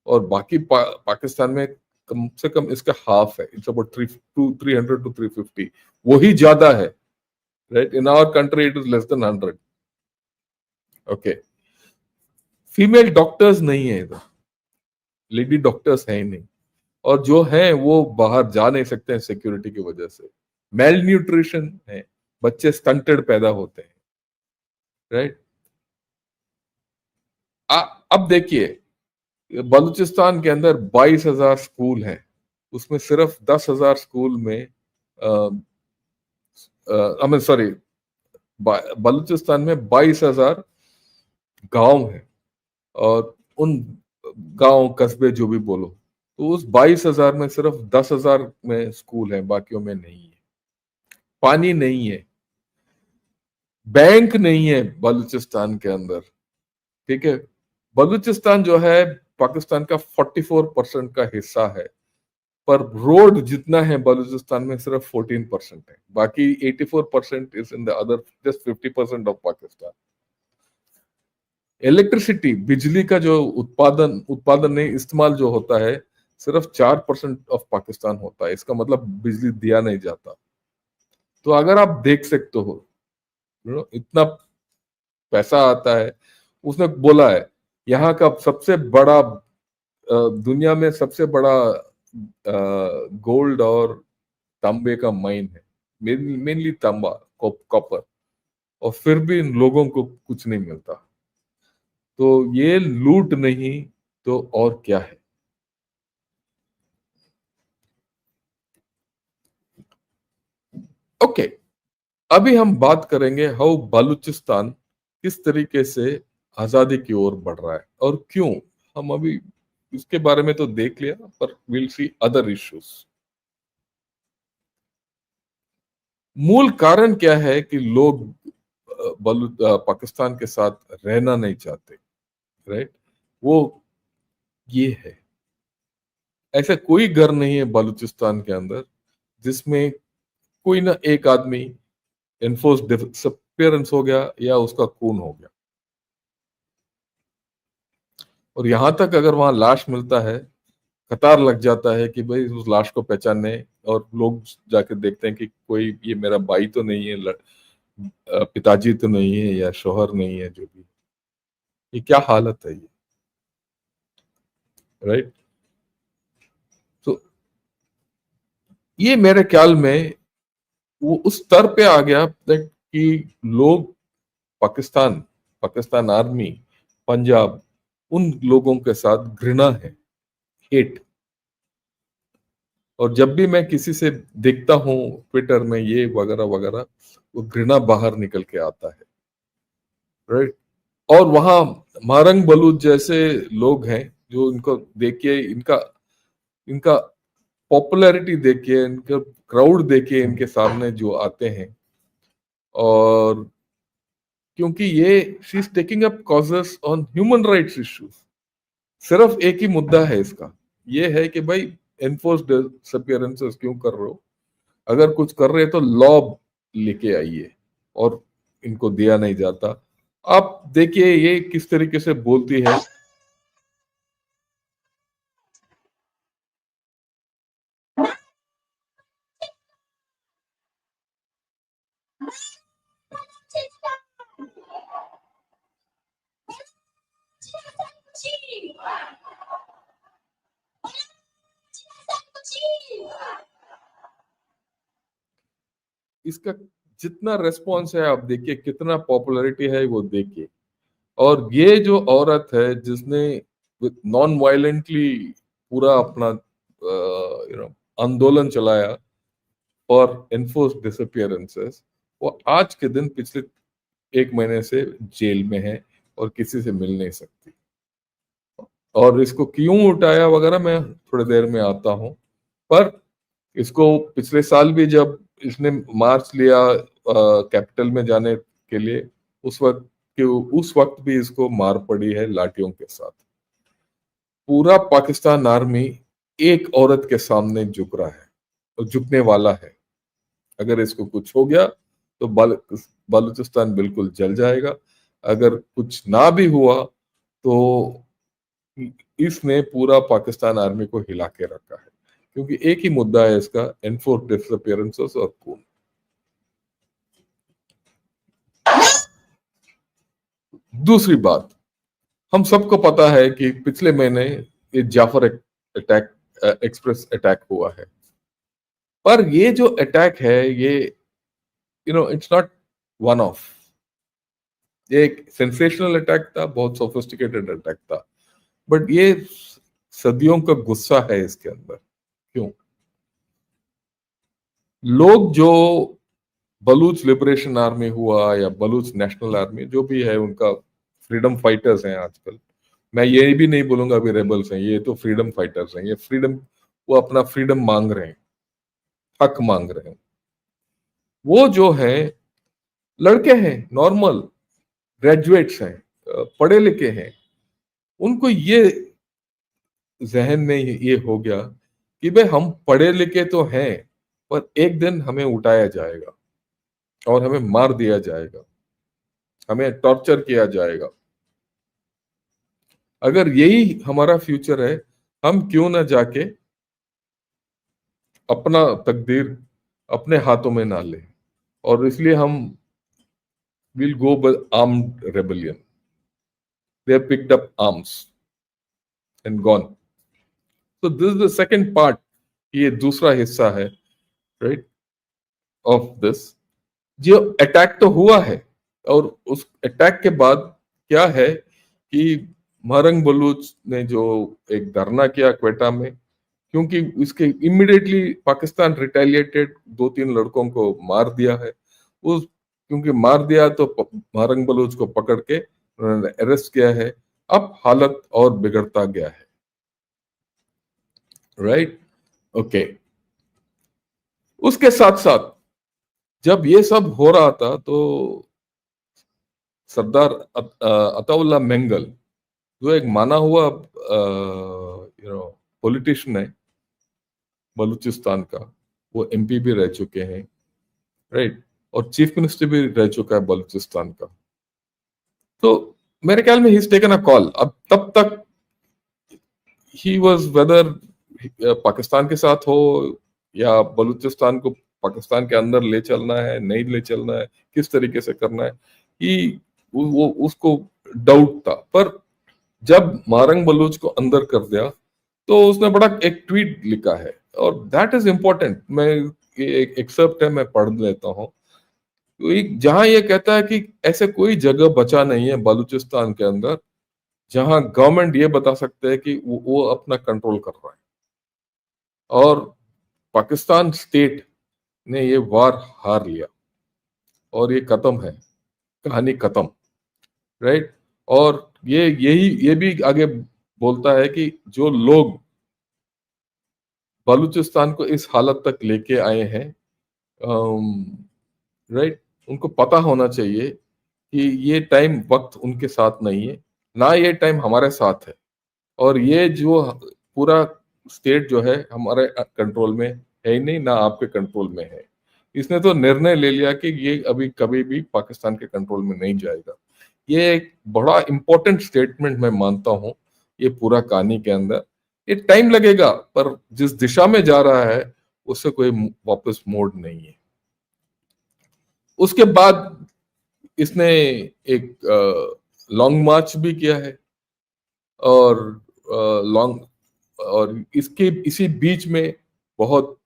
और बाकी पाकिस्तान में कम से कम इसका हाफ है, इट्स अबाउट 300 to 350, वही ज्यादा है, right? In our country it is less than 100. Okay, female doctors नहीं है इधर, लेडी डॉक्टर्स है ही नहीं, और जो है वो बाहर जा नहीं सकते हैं सिक्योरिटी की वजह से, मेल न्यूट्रिशन है, बच्चे स्टंटेड पैदा होते हैं, राइट? अब देखिए, बलूचिस्तान के अंदर 22,000 स्कूल हैं, उसमें सिर्फ 10,000 स्कूल में सॉरी, बलूचिस्तान में 22,000 गांव हैं, और उन गांव कस्बे जो भी बोलो, तो उस 22,000 में सिर्फ 10,000 में स्कूल है, बाकियों में नहीं है। पानी नहीं है, बैंक नहीं है बलूचिस्तान के अंदर, ठीक है? बलूचिस्तान जो है पाकिस्तान का 44% का हिस्सा है, पर रोड जितना है बलूचिस्तान में सिर्फ 14% है, बाकी 84% is in the other, just 50% of Pakistan. Electricity, बिजली का जो उत्पादन नहीं, इस्तेमाल जो होता है, सिर्फ 4% ऑफ पाकिस्तान होता है, इसका मतलब बिजली दिया नहीं जाता। तो अगर आप देख सकते हो, इतना पैसा आता है, उसने बोला है यहाँ का सबसे बड़ा, दुनिया में सबसे बड़ा गोल्ड और तांबे का माइन है, मेनली तांबा, कॉपर, और फिर भी इन लोगों को कुछ नहीं मिलता। तो ये लूट नहीं तो और क्या है? ओके, अभी हम बात करेंगे हाउ बलूचिस्तान किस तरीके से आजादी की ओर बढ़ रहा है और क्यों। हम अभी इसके बारे में तो देख लिया, पर विल सी अदर इश्यूज। मूल कारण क्या है कि लोग पाकिस्तान के साथ रहना नहीं चाहते, राइट? वो ये है, ऐसा कोई घर नहीं है बलूचिस्तान के अंदर जिसमें कोई ना एक आदमी एनफोर्स डिसअपीयरेंस हो गया या उसका खून हो गया। और यहां तक अगर वहां लाश मिलता है, कतार लग जाता है कि भाई उस लाश को पहचानने, और लोग जाके देखते हैं कि कोई ये मेरा भाई तो नहीं है, पिताजी तो नहीं है, या शोहर नहीं है, जो भी। ये क्या हालत है ये, राइट? तो ये मेरे ख्याल में वो उस स्तर पे आ गया कि लोग पाकिस्तान आर्मी, पंजाब, उन लोगों के साथ घृणा है, हेट। और जब भी मैं किसी से देखता हूं ट्विटर में ये वगैरह वगैरह, वो घृणा बाहर निकल के आता है, राइट? और वहां मारंग बलूच जैसे लोग हैं जो इनको देखिए, इनका पॉपुलैरिटी देखिए, इनका क्राउड देखिए, इनके सामने जो आते हैं, और क्योंकि ये she is taking up causes on human rights issues. सिर्फ एक ही मुद्दा है इसका, ये है कि भाई एनफोर्स डिसअपीयरेंसेस क्यों कर रहे हो? अगर कुछ कर रहे हैं तो लॉ लेके आइए, और इनको दिया नहीं जाता। आप देखिए ये किस तरीके से बोलती है, इसका जितना रेस्पॉन्स है आप देखिए, कितना पॉपुलैरिटी है वो देखिए। और ये जो औरत है जिसने नॉन वायलेंटली पूरा अपना आंदोलन चलाया फॉर एनफोर्स डिसअपीयरेंसेस, वो आज के दिन पिछले 1 महीने से जेल में है और किसी से मिल नहीं सकती। और इसको क्यों उठाया वगैरह मैं थोड़ी देर में आता हूं, पर इसको पिछले साल भी जब इसने मार्च लिया कैपिटल में जाने के लिए, उस वक्त भी इसको मार पड़ी है लाठियों के साथ। पूरा पाकिस्तान आर्मी एक औरत के सामने झुक रहा है और झुकने वाला है। अगर इसको कुछ हो गया तो बलूचिस्तान बिल्कुल जल जाएगा। अगर कुछ ना भी हुआ तो इसने पूरा पाकिस्तान आर्मी को हिला के रखा है, क्योंकि एक ही मुद्दा है इसका, एनफोर्स डिसअपियरेंसेस और खून। दूसरी बात, हम सबको पता है कि पिछले महीने ये जाफर अटैक एक्सप्रेस अटैक हुआ है, पर ये जो अटैक है ये इट्स नॉट वन ऑफ। ये एक सेंसेशनल अटैक था, बहुत सोफिस्टिकेटेड अटैक था, बट ये सदियों का गुस्सा है इसके अंदर। क्यों? लोग जो बलूच लिबरेशन आर्मी हुआ या बलूच नेशनल आर्मी जो भी है, उनका फ्रीडम फाइटर्स हैं आजकल। मैं ये भी नहीं बोलूंगा अभी रेबल्स हैं, ये तो फ्रीडम फाइटर्स हैं। ये फ्रीडम, वो अपना फ्रीडम मांग रहे हैं, हक मांग रहे हैं। वो जो है लड़के हैं, नॉर्मल ग्रेजुएट्स हैं, पढ़े लिखे हैं। उनको ये जहन में ये हो गया कि भाई हम पढ़े लिखे तो हैं, पर एक दिन हमें उठाया जाएगा और हमें मार दिया जाएगा, हमें टॉर्चर किया जाएगा। अगर यही हमारा फ्यूचर है, हम क्यों ना जाके अपना तकदीर अपने हाथों में ना लें। और इसलिए हम will go with armed rebellion. They have picked up arms and gone. So this is the second part, ये दूसरा हिस्सा है, राइट, ऑफ दिस। जो अटैक तो हुआ है, और उस अटैक के बाद क्या है कि महरंग बलूच ने जो एक धरना किया क्वेटा में, क्योंकि इसके इमिडिएटली पाकिस्तान रिटेलिएटेड, 2-3 लड़कों को मार दिया है। उस क्योंकि मार दिया तो महरंग बलूच को पकड़ के उन्होंने अरेस्ट किया है। अब हालत और बिगड़ता गया है, राइट, ओके। उसके साथ साथ जब ये सब हो रहा था तो सरदार अताउल्लाह मेंगल, जो एक माना हुआ पॉलिटिशियन है बलूचिस्तान का, वो एमपी भी रह चुके हैं, राइट, और चीफ मिनिस्टर भी रह चुका है बलूचिस्तान का। तो मेरे ख्याल में he is taken a call. अब तब तक ही वाज वेदर पाकिस्तान के साथ हो या बलूचिस्तान को पाकिस्तान के अंदर ले चलना है, नहीं ले चलना है, किस तरीके से करना है, कि वो उसको डाउट था। पर जब मारंग बलूच को अंदर कर दिया तो उसने बड़ा एक ट्वीट लिखा है, और दैट इज इंपॉर्टेंट। मैं ये एक एक्सेप्ट है, मैं पढ़ लेता हूँ। जहां ये कहता है कि ऐसे कोई जगह बचा नहीं है बलूचिस्तान के अंदर जहां गवर्नमेंट ये बता सकते हैं कि वो अपना कंट्रोल कर रहा है, और पाकिस्तान स्टेट ने ये वार हार लिया और ये खत्म है, कहानी खत्म, राइट। और ये भी आगे बोलता है कि जो लोग बलूचिस्तान को इस हालत तक लेके आए हैं, राइट, उनको पता होना चाहिए कि ये टाइम वक्त उनके साथ नहीं है, ना ये टाइम हमारे साथ है। और ये जो पूरा स्टेट जो है हमारे कंट्रोल में है ही नहीं, ना आपके कंट्रोल में है। इसने तो निर्णय ले लिया कि ये अभी कभी भी पाकिस्तान के कंट्रोल में नहीं जाएगा। ये एक बड़ा इंपॉर्टेंट स्टेटमेंट मैं मानता हूं ये पूरा कहानी के अंदर। ये टाइम लगेगा, पर जिस दिशा में जा रहा है उससे कोई वापस मोड़ नहीं है। उसके बाद इसने एक लॉन्ग मार्च भी किया है, और लॉन्ग, और इसके इसी बीच में बहुत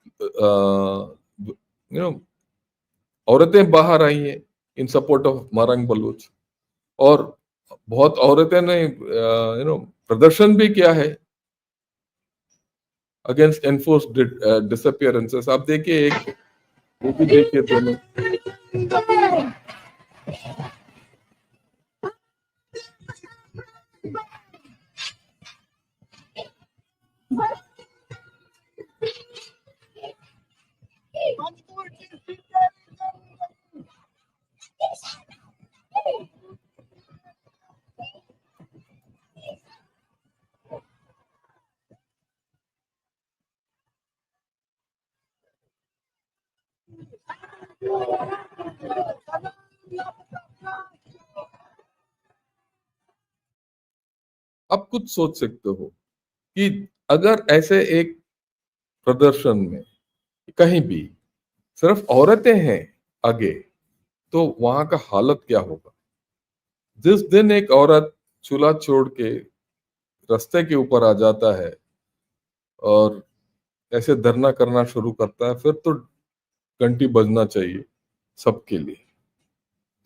औरतें बाहर आई हैं इन सपोर्ट ऑफ मारंग बलूच, और बहुत औरतें ने प्रदर्शन भी किया है अगेंस्ट एनफोर्स डिसअपियरेंसेस। आप देखिए, एक वो भी देखिए दोनों। आप खुद सोच सकते हो कि अगर ऐसे एक प्रदर्शन में कहीं भी सिर्फ औरतें हैं आगे, तो वहां का हालत क्या होगा। जिस दिन एक औरत चूल्हा छोड़ के रास्ते के ऊपर आ जाता है और ऐसे धरना करना शुरू करता है, फिर तो घंटी बजना चाहिए सबके लिए।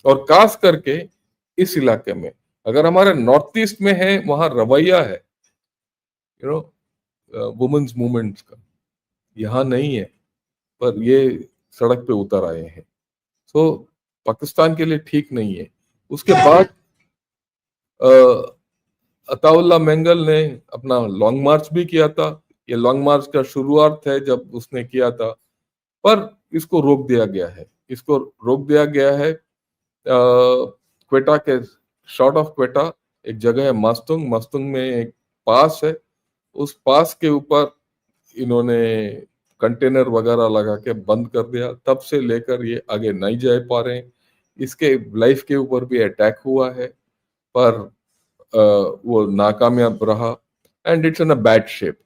और खास करके इस इलाके में, अगर हमारे नॉर्थ ईस्ट में है, वहां रवैया है वुमेन्स मूवमेंट्स का, यहाँ नहीं है, पर ये सड़क पे उतर आए हैं। सो पाकिस्तान के लिए ठीक नहीं है। उसके बाद अताउल्ला मंगल ने अपना लॉन्ग मार्च भी किया था। ये लॉन्ग मार्च का शुरुआत है जब उसने किया था, पर इसको रोक दिया गया है। इसको रोक दिया गया है क्वेटा के शॉर्ट ऑफ क्वेटा एक जगह है मास्तुंग। मास्तुंग में एक पास है, उस पास के ऊपर इन्होंने कंटेनर वगैरह लगा के बंद कर दिया। तब से लेकर ये आगे नहीं जा पा रहे हैं। इसके लाइफ के ऊपर भी अटैक हुआ है, पर वो नाकामयाब रहा and it's in a bad shape.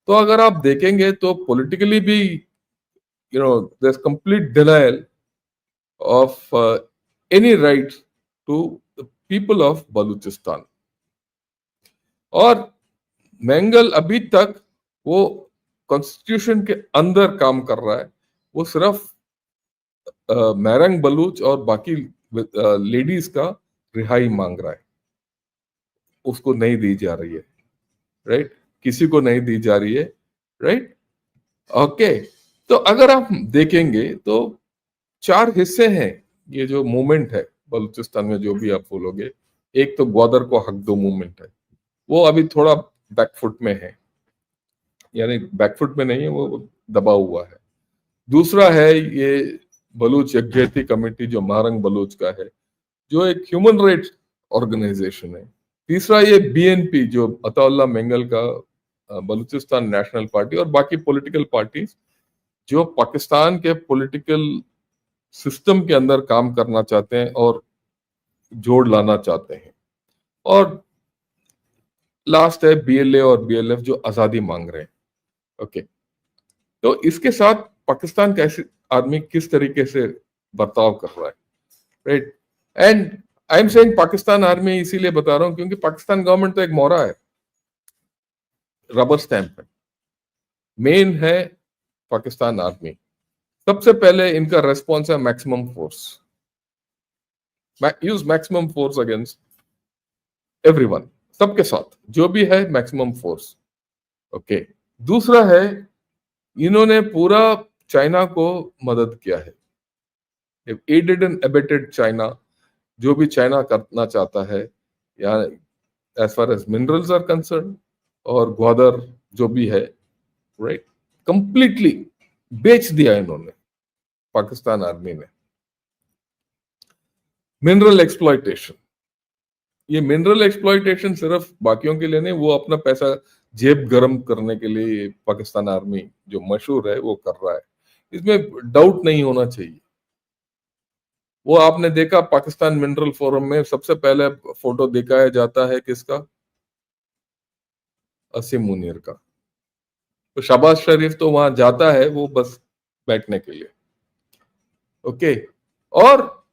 तो अगर आप देखेंगे तो पॉलिटिकली भी there is complete denial of any rights to the people of Balochistan. और मंगल अभी तक वो कॉन्स्टिट्यूशन के अंदर काम कर रहा है। वो सिर्फ मैरंग बलूच और बाकी लेडीज का रिहाई मांग रहा है, उसको नहीं दी जा रही है, राइट। किसी को नहीं दी जा रही है, राइट। ओके, तो अगर आप देखेंगे तो 4 हिस्से हैं ये जो मूवमेंट है बलूचिस्तान में, जो भी आप बोलोगे। एक तो ग्वादर को हक दो मूवमेंट है, वो अभी थोड़ा बैकफुट में है, यानी बैकफुट में नहीं है, वो दबा हुआ है। दूसरा है ये बलूच यज्ञती कमेटी जो महारंग बलूच का है, जो एक ह्यूमन राइट्स ऑर्गेनाइजेशन है। तीसरा ये बीएनपी जो अताउल्ला मंगल का बलूचिस्तान नेशनल पार्टी और बाकी पॉलिटिकल पार्टीज जो पाकिस्तान के पॉलिटिकल सिस्टम के अंदर काम करना चाहते हैं और जोड़ लाना चाहते हैं। और लास्ट है बीएलए और बीएलएफ जो आजादी मांग रहे हैं। ओके, तो इसके साथ पाकिस्तान कैसे आदमी किस तरीके से बर्ताव कर रहा है, right. And I am saying Pakistan army इसीलिए बता रहा हूं क्योंकि पाकिस्तान गवर्नमेंट तो एक मोहरा है, रबर स्टैंप है। मेन है पाकिस्तान आर्मी। सबसे पहले इनका रेस्पॉन्स है maximum force, use maximum force against everyone, सबके साथ जो भी है मैक्सिमम फोर्स। ओके, दूसरा है इन्होंने पूरा चाइना को मदद किया है, एडेड एंड अबेटेड चाइना। जो भी चाइना करना चाहता है या as far as minerals are concern और ग्वादर जो भी है, राइट, कंप्लीटली बेच दिया इन्होंने पाकिस्तान आर्मी ने। मिनरल एक्सप्लॉयटेशन, ये मिनरल एक्सप्लॉयटेशन सिर्फ बाकियों के लिए नहीं, वो अपना पैसा जेब गरम करने के लिए पाकिस्तान आर्मी जो मशहूर है वो कर रहा है, इसमें डाउट नहीं होना चाहिए। वो आपने देखा पाकिस्तान मिनरल फोरम में सबसे पहले फोटो दिखाया जाता है किसका, असीम मुनीर का। तो शहबाज शरीफ तो वहां जाता है वो बस बैठने के लिए। ओके, और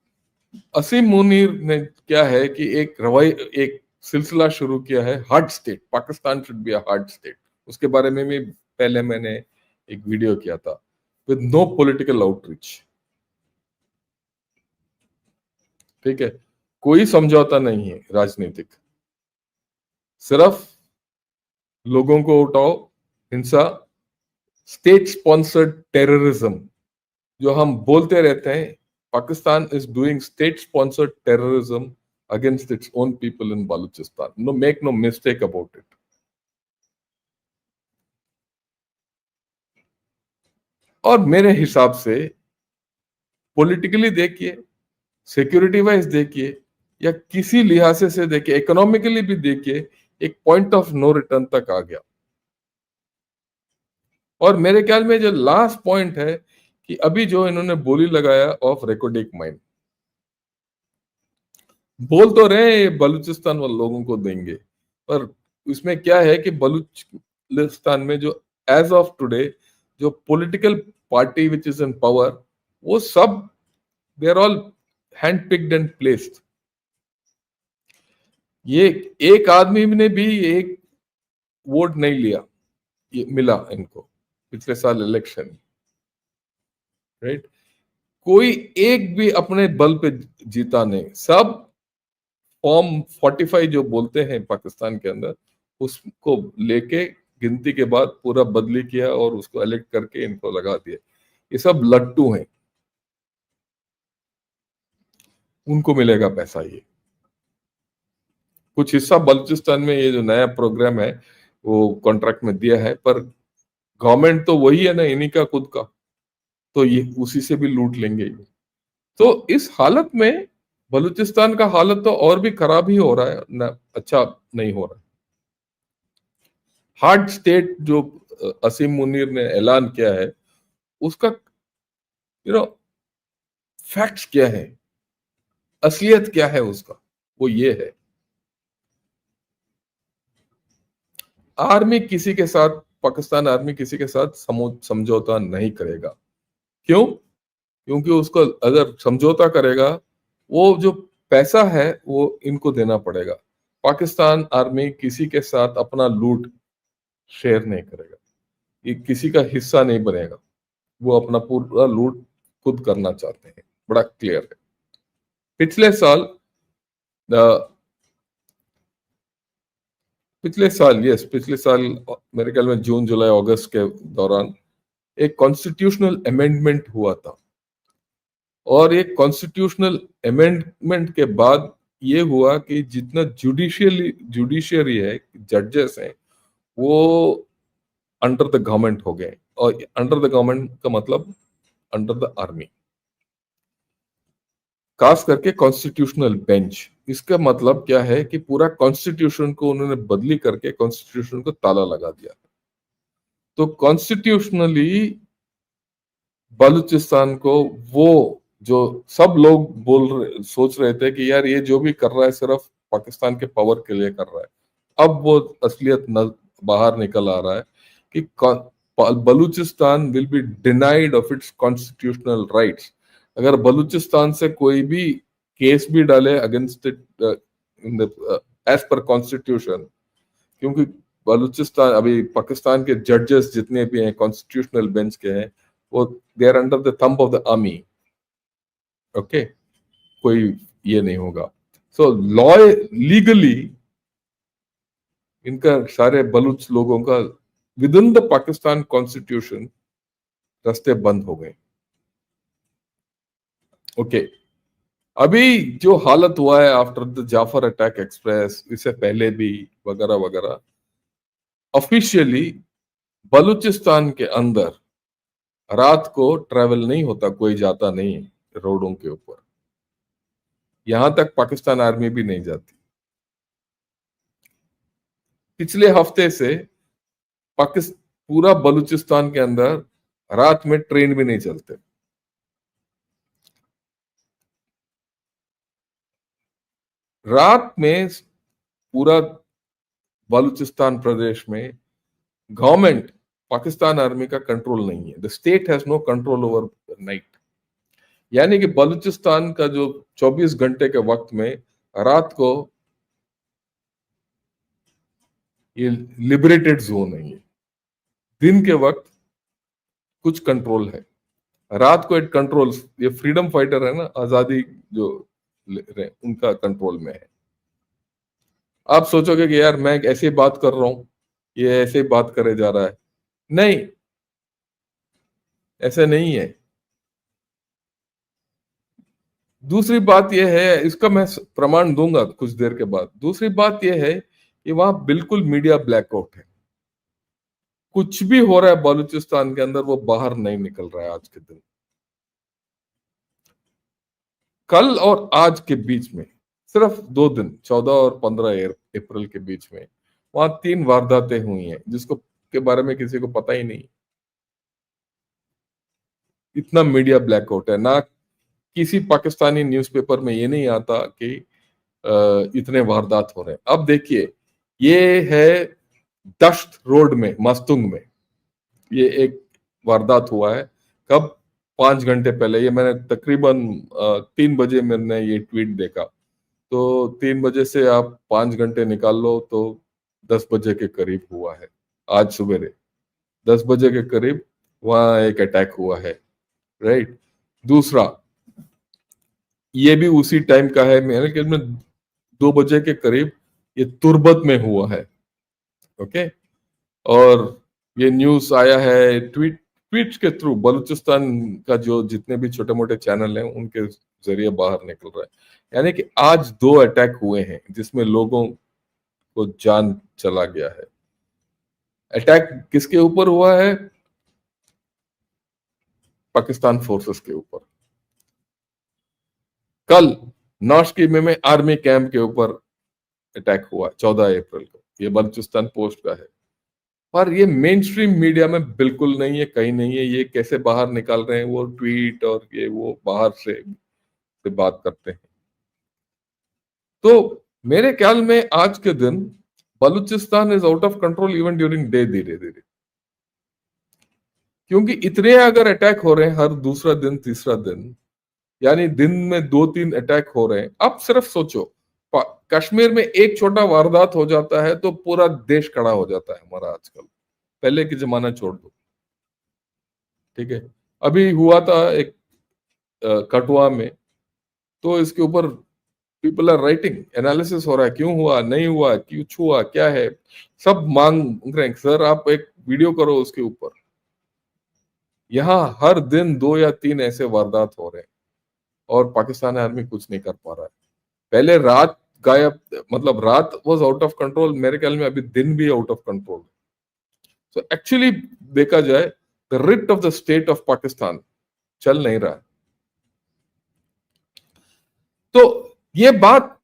असीम मुनीर ने क्या है कि एक सिलसिला शुरू किया है, hard state, Pakistan should be a hard state. उसके बारे में भी पहले मैंने एक वीडियो किया था, विद नो पॉलिटिकल आउटरीच। ठीक है, कोई समझौता नहीं है राजनीतिक, सिर्फ लोगों को उठाओ, हिंसा, स्टेट स्पॉन्सर्ड टेररिज्म जो हम बोलते रहते हैं। Pakistan is doing state sponsored terrorism against its own people in Balochistan. No, make no mistake about it. और मेरे हिसाब से पॉलिटिकली देखिए, सिक्योरिटी वाइज देखिए, या किसी लिहाज से देखिए, इकोनॉमिकली भी देखिए, एक पॉइंट ऑफ नो रिटर्न तक आ गया। और मेरे ख्याल में जो लास्ट पॉइंट है कि अभी जो इन्होंने बोली लगाया ऑफ रेकोडिक माइन, बोल तो रहे बलूचिस्तान वाले लोगों को देंगे, पर उसमें क्या है कि बलूचिस्तान में जो एज ऑफ टुडे जो political party which is in power, वो सब they are all hand picked and placed. ये एक आदमी ने भी एक वोट नहीं लिया, ये मिला इनको पिछले साल इलेक्शन, राइट। कोई एक भी अपने बल पे जीता नहीं, सब फॉर्म 45 जो बोलते हैं पाकिस्तान के अंदर, उसको लेके गिनती के बाद पूरा बदली किया और उसको इलेक्ट करके इनको लगा दिया। ये सब लट्टू हैं, उनको मिलेगा पैसा। ये कुछ हिस्सा बलूचिस्तान में ये जो नया प्रोग्राम है वो कॉन्ट्रैक्ट में दिया है, पर गवर्नमेंट तो वही है ना, इन्हीं का खुद का, तो ये उसी से भी लूट लेंगे ये। तो इस हालत में बलूचिस्तान का हालत तो और भी खराब ही हो रहा है ना, अच्छा नहीं हो रहा है। हार्ड स्टेट जो असीम मुनीर ने ऐलान किया है, उसका फैक्ट्स क्या है, असलियत क्या है उसका, वो ये है आर्मी किसी के साथ, पाकिस्तान आर्मी किसी के साथ समझौता नहीं करेगा। क्यों? क्योंकि उसको अगर समझौता करेगा, वो जो पैसा है वो इनको देना पड़ेगा। पाकिस्तान आर्मी किसी के साथ अपना लूट शेयर नहीं करेगा, ये किसी का हिस्सा नहीं बनेगा, वो अपना पूरा लूट खुद करना चाहते हैं, बड़ा क्लियर है। पिछले साल मेरे ख्याल में जून जुलाई अगस्त के दौरान एक कॉन्स्टिट्यूशनल अमेंडमेंट हुआ था, और एक कॉन्स्टिट्यूशनल अमेंडमेंट के बाद ये हुआ कि जितना जुडिशियरी है, जजेस हैं, वो अंडर द गवर्नमेंट हो गए। और अंडर द गवर्नमेंट का मतलब अंडर द आर्मी, खास करके कॉन्स्टिट्यूशनल बेंच। इसका मतलब क्या है कि पूरा कॉन्स्टिट्यूशन को उन्होंने बदली करके कॉन्स्टिट्यूशन को ताला लगा दिया। तो कॉन्स्टिट्यूशनली बलूचिस्तान को, वो जो सब लोग सोच रहे थे कि यार ये जो भी कर रहा है सिर्फ पाकिस्तान के पावर के लिए कर रहा है, अब वो असलियत बाहर निकल आ रहा है कि Balochistan will be denied of its constitutional rights. अगर बलूचिस्तान से कोई भी केस भी डाले against it as per constitution, क्योंकि बलूचिस्तान अभी पाकिस्तान के जजेस जितने भी हैं कॉन्स्टिट्यूशनल बेंच के हैं, वो they are under the thumb of the army. Okay, कोई ये नहीं होगा। सो लॉ लीगली इनका, सारे बलूच लोगों का with in the Pakistan constitution रास्ते बंद हो गए। ओके, अभी जो हालत हुआ है after the Jaffar attack express, इससे पहले भी वगैरह वगैरह, ऑफिशियली बलूचिस्तान के अंदर रात को ट्रैवल नहीं होता, कोई जाता नहीं है रोडों के ऊपर, यहां तक पाकिस्तान आर्मी भी नहीं जाती। पिछले हफ्ते से पूरा बलूचिस्तान के अंदर रात में ट्रेन भी नहीं चलते। रात में पूरा बलूचिस्तान प्रदेश में गवर्नमेंट, पाकिस्तान आर्मी का कंट्रोल नहीं है। The state has no control over night, यानी कि बलूचिस्तान का जो 24 घंटे के वक्त में रात को ये लिबरेटेड जोन है। ये दिन के वक्त कुछ कंट्रोल है, रात को इट कंट्रोल, ये फ्रीडम फाइटर है ना, आजादी जो उनका कंट्रोल में है। आप सोचोगे कि यार मैं ऐसे बात कर रहा हूं, ये ऐसे बात करे जा रहा है, नहीं, ऐसे नहीं है। दूसरी बात यह है, इसका मैं प्रमाण दूंगा कुछ देर के बाद। दूसरी बात यह है कि वहां बिल्कुल मीडिया ब्लैकआउट है, कुछ भी हो रहा है बलूचिस्तान के अंदर वो बाहर नहीं निकल रहा है आज के दिन। कल और आज के बीच में सिर्फ 2 दिन, 14 और 15 अप्रैल के बीच में वहां 3 वारदातें हुई हैं, जिसको के बारे में किसी को पता ही नहीं। इतना मीडिया ब्लैकआउट है ना, किसी पाकिस्तानी न्यूज़पेपर में ये नहीं आता कि इतने वारदात हो रहे हैं। अब देखिए, ये है दश्त रोड में, मस्तुंग में ये एक वारदात हुआ है। कब? 5 घंटे पहले। ये मैंने तकरीबन 3 बजे मैंने ये ट्वीट देखा। तो 3 बजे से आप 5 घंटे निकाल लो तो 10 बजे के करीब हुआ है। आज सवेरे 10 बजे के करीब वहां एक अटैक हुआ है, राइट। दूसरा, ये भी उसी टाइम का है, मेरे ख्याल में 2 बजे के करीब ये तुर्बत में हुआ है, ओके। और ये न्यूज आया है ट्वीट के थ्रू, बलूचिस्तान का जो जितने भी छोटे मोटे चैनल हैं उनके जरिए बाहर निकल रहा है। यानी कि आज 2 अटैक हुए हैं जिसमें लोगों को जान चला गया है। अटैक किसके ऊपर हुआ है? पाकिस्तान फोर्सेस के ऊपर। कल नौशकीमे में आर्मी कैंप के ऊपर अटैक हुआ 14 अप्रैल को। ये बलूचिस्तान पोस्ट का है, पर ये मेन स्ट्रीम मीडिया में बिल्कुल नहीं है, कहीं नहीं है। ये कैसे बाहर निकाल रहे हैं वो ट्वीट और ये वो बाहर से बात करते हैं। तो मेरे ख्याल में आज के दिन Balochistan is out of control even during day, धीरे धीरे, क्योंकि इतने अगर अटैक हो रहे हैं हर दूसरा दिन तीसरा दिन, यानी दिन में 2-3 अटैक हो रहे हैं। अब सिर्फ सोचो, कश्मीर में एक छोटा वारदात हो जाता है तो पूरा देश खड़ा हो जाता है हमारा आजकल। पहले की जमाना छोड़ दो, ठीक है। अभी हुआ था एक कठुआ में, तो इसके ऊपर पीपल आर राइटिंग, एनालिसिस हो रहा है, क्यों हुआ, नहीं हुआ, क्यों हुआ, क्या है, सब मांग रहे हैं सर आप एक वीडियो करो उसके ऊपर। यहाँ हर दिन 2 या 3 ऐसे वारदात हो रहे हैं और पाकिस्तान आर्मी कुछ नहीं कर पा रहा है। पहले रात गायब, मतलब रात वाज आउट ऑफ कंट्रोल, मेरे ख्याल में अभी दिन भी out of control. So actually देखा जाए the writ of the state of Pakistan चल नहीं रहा है। तो ये बात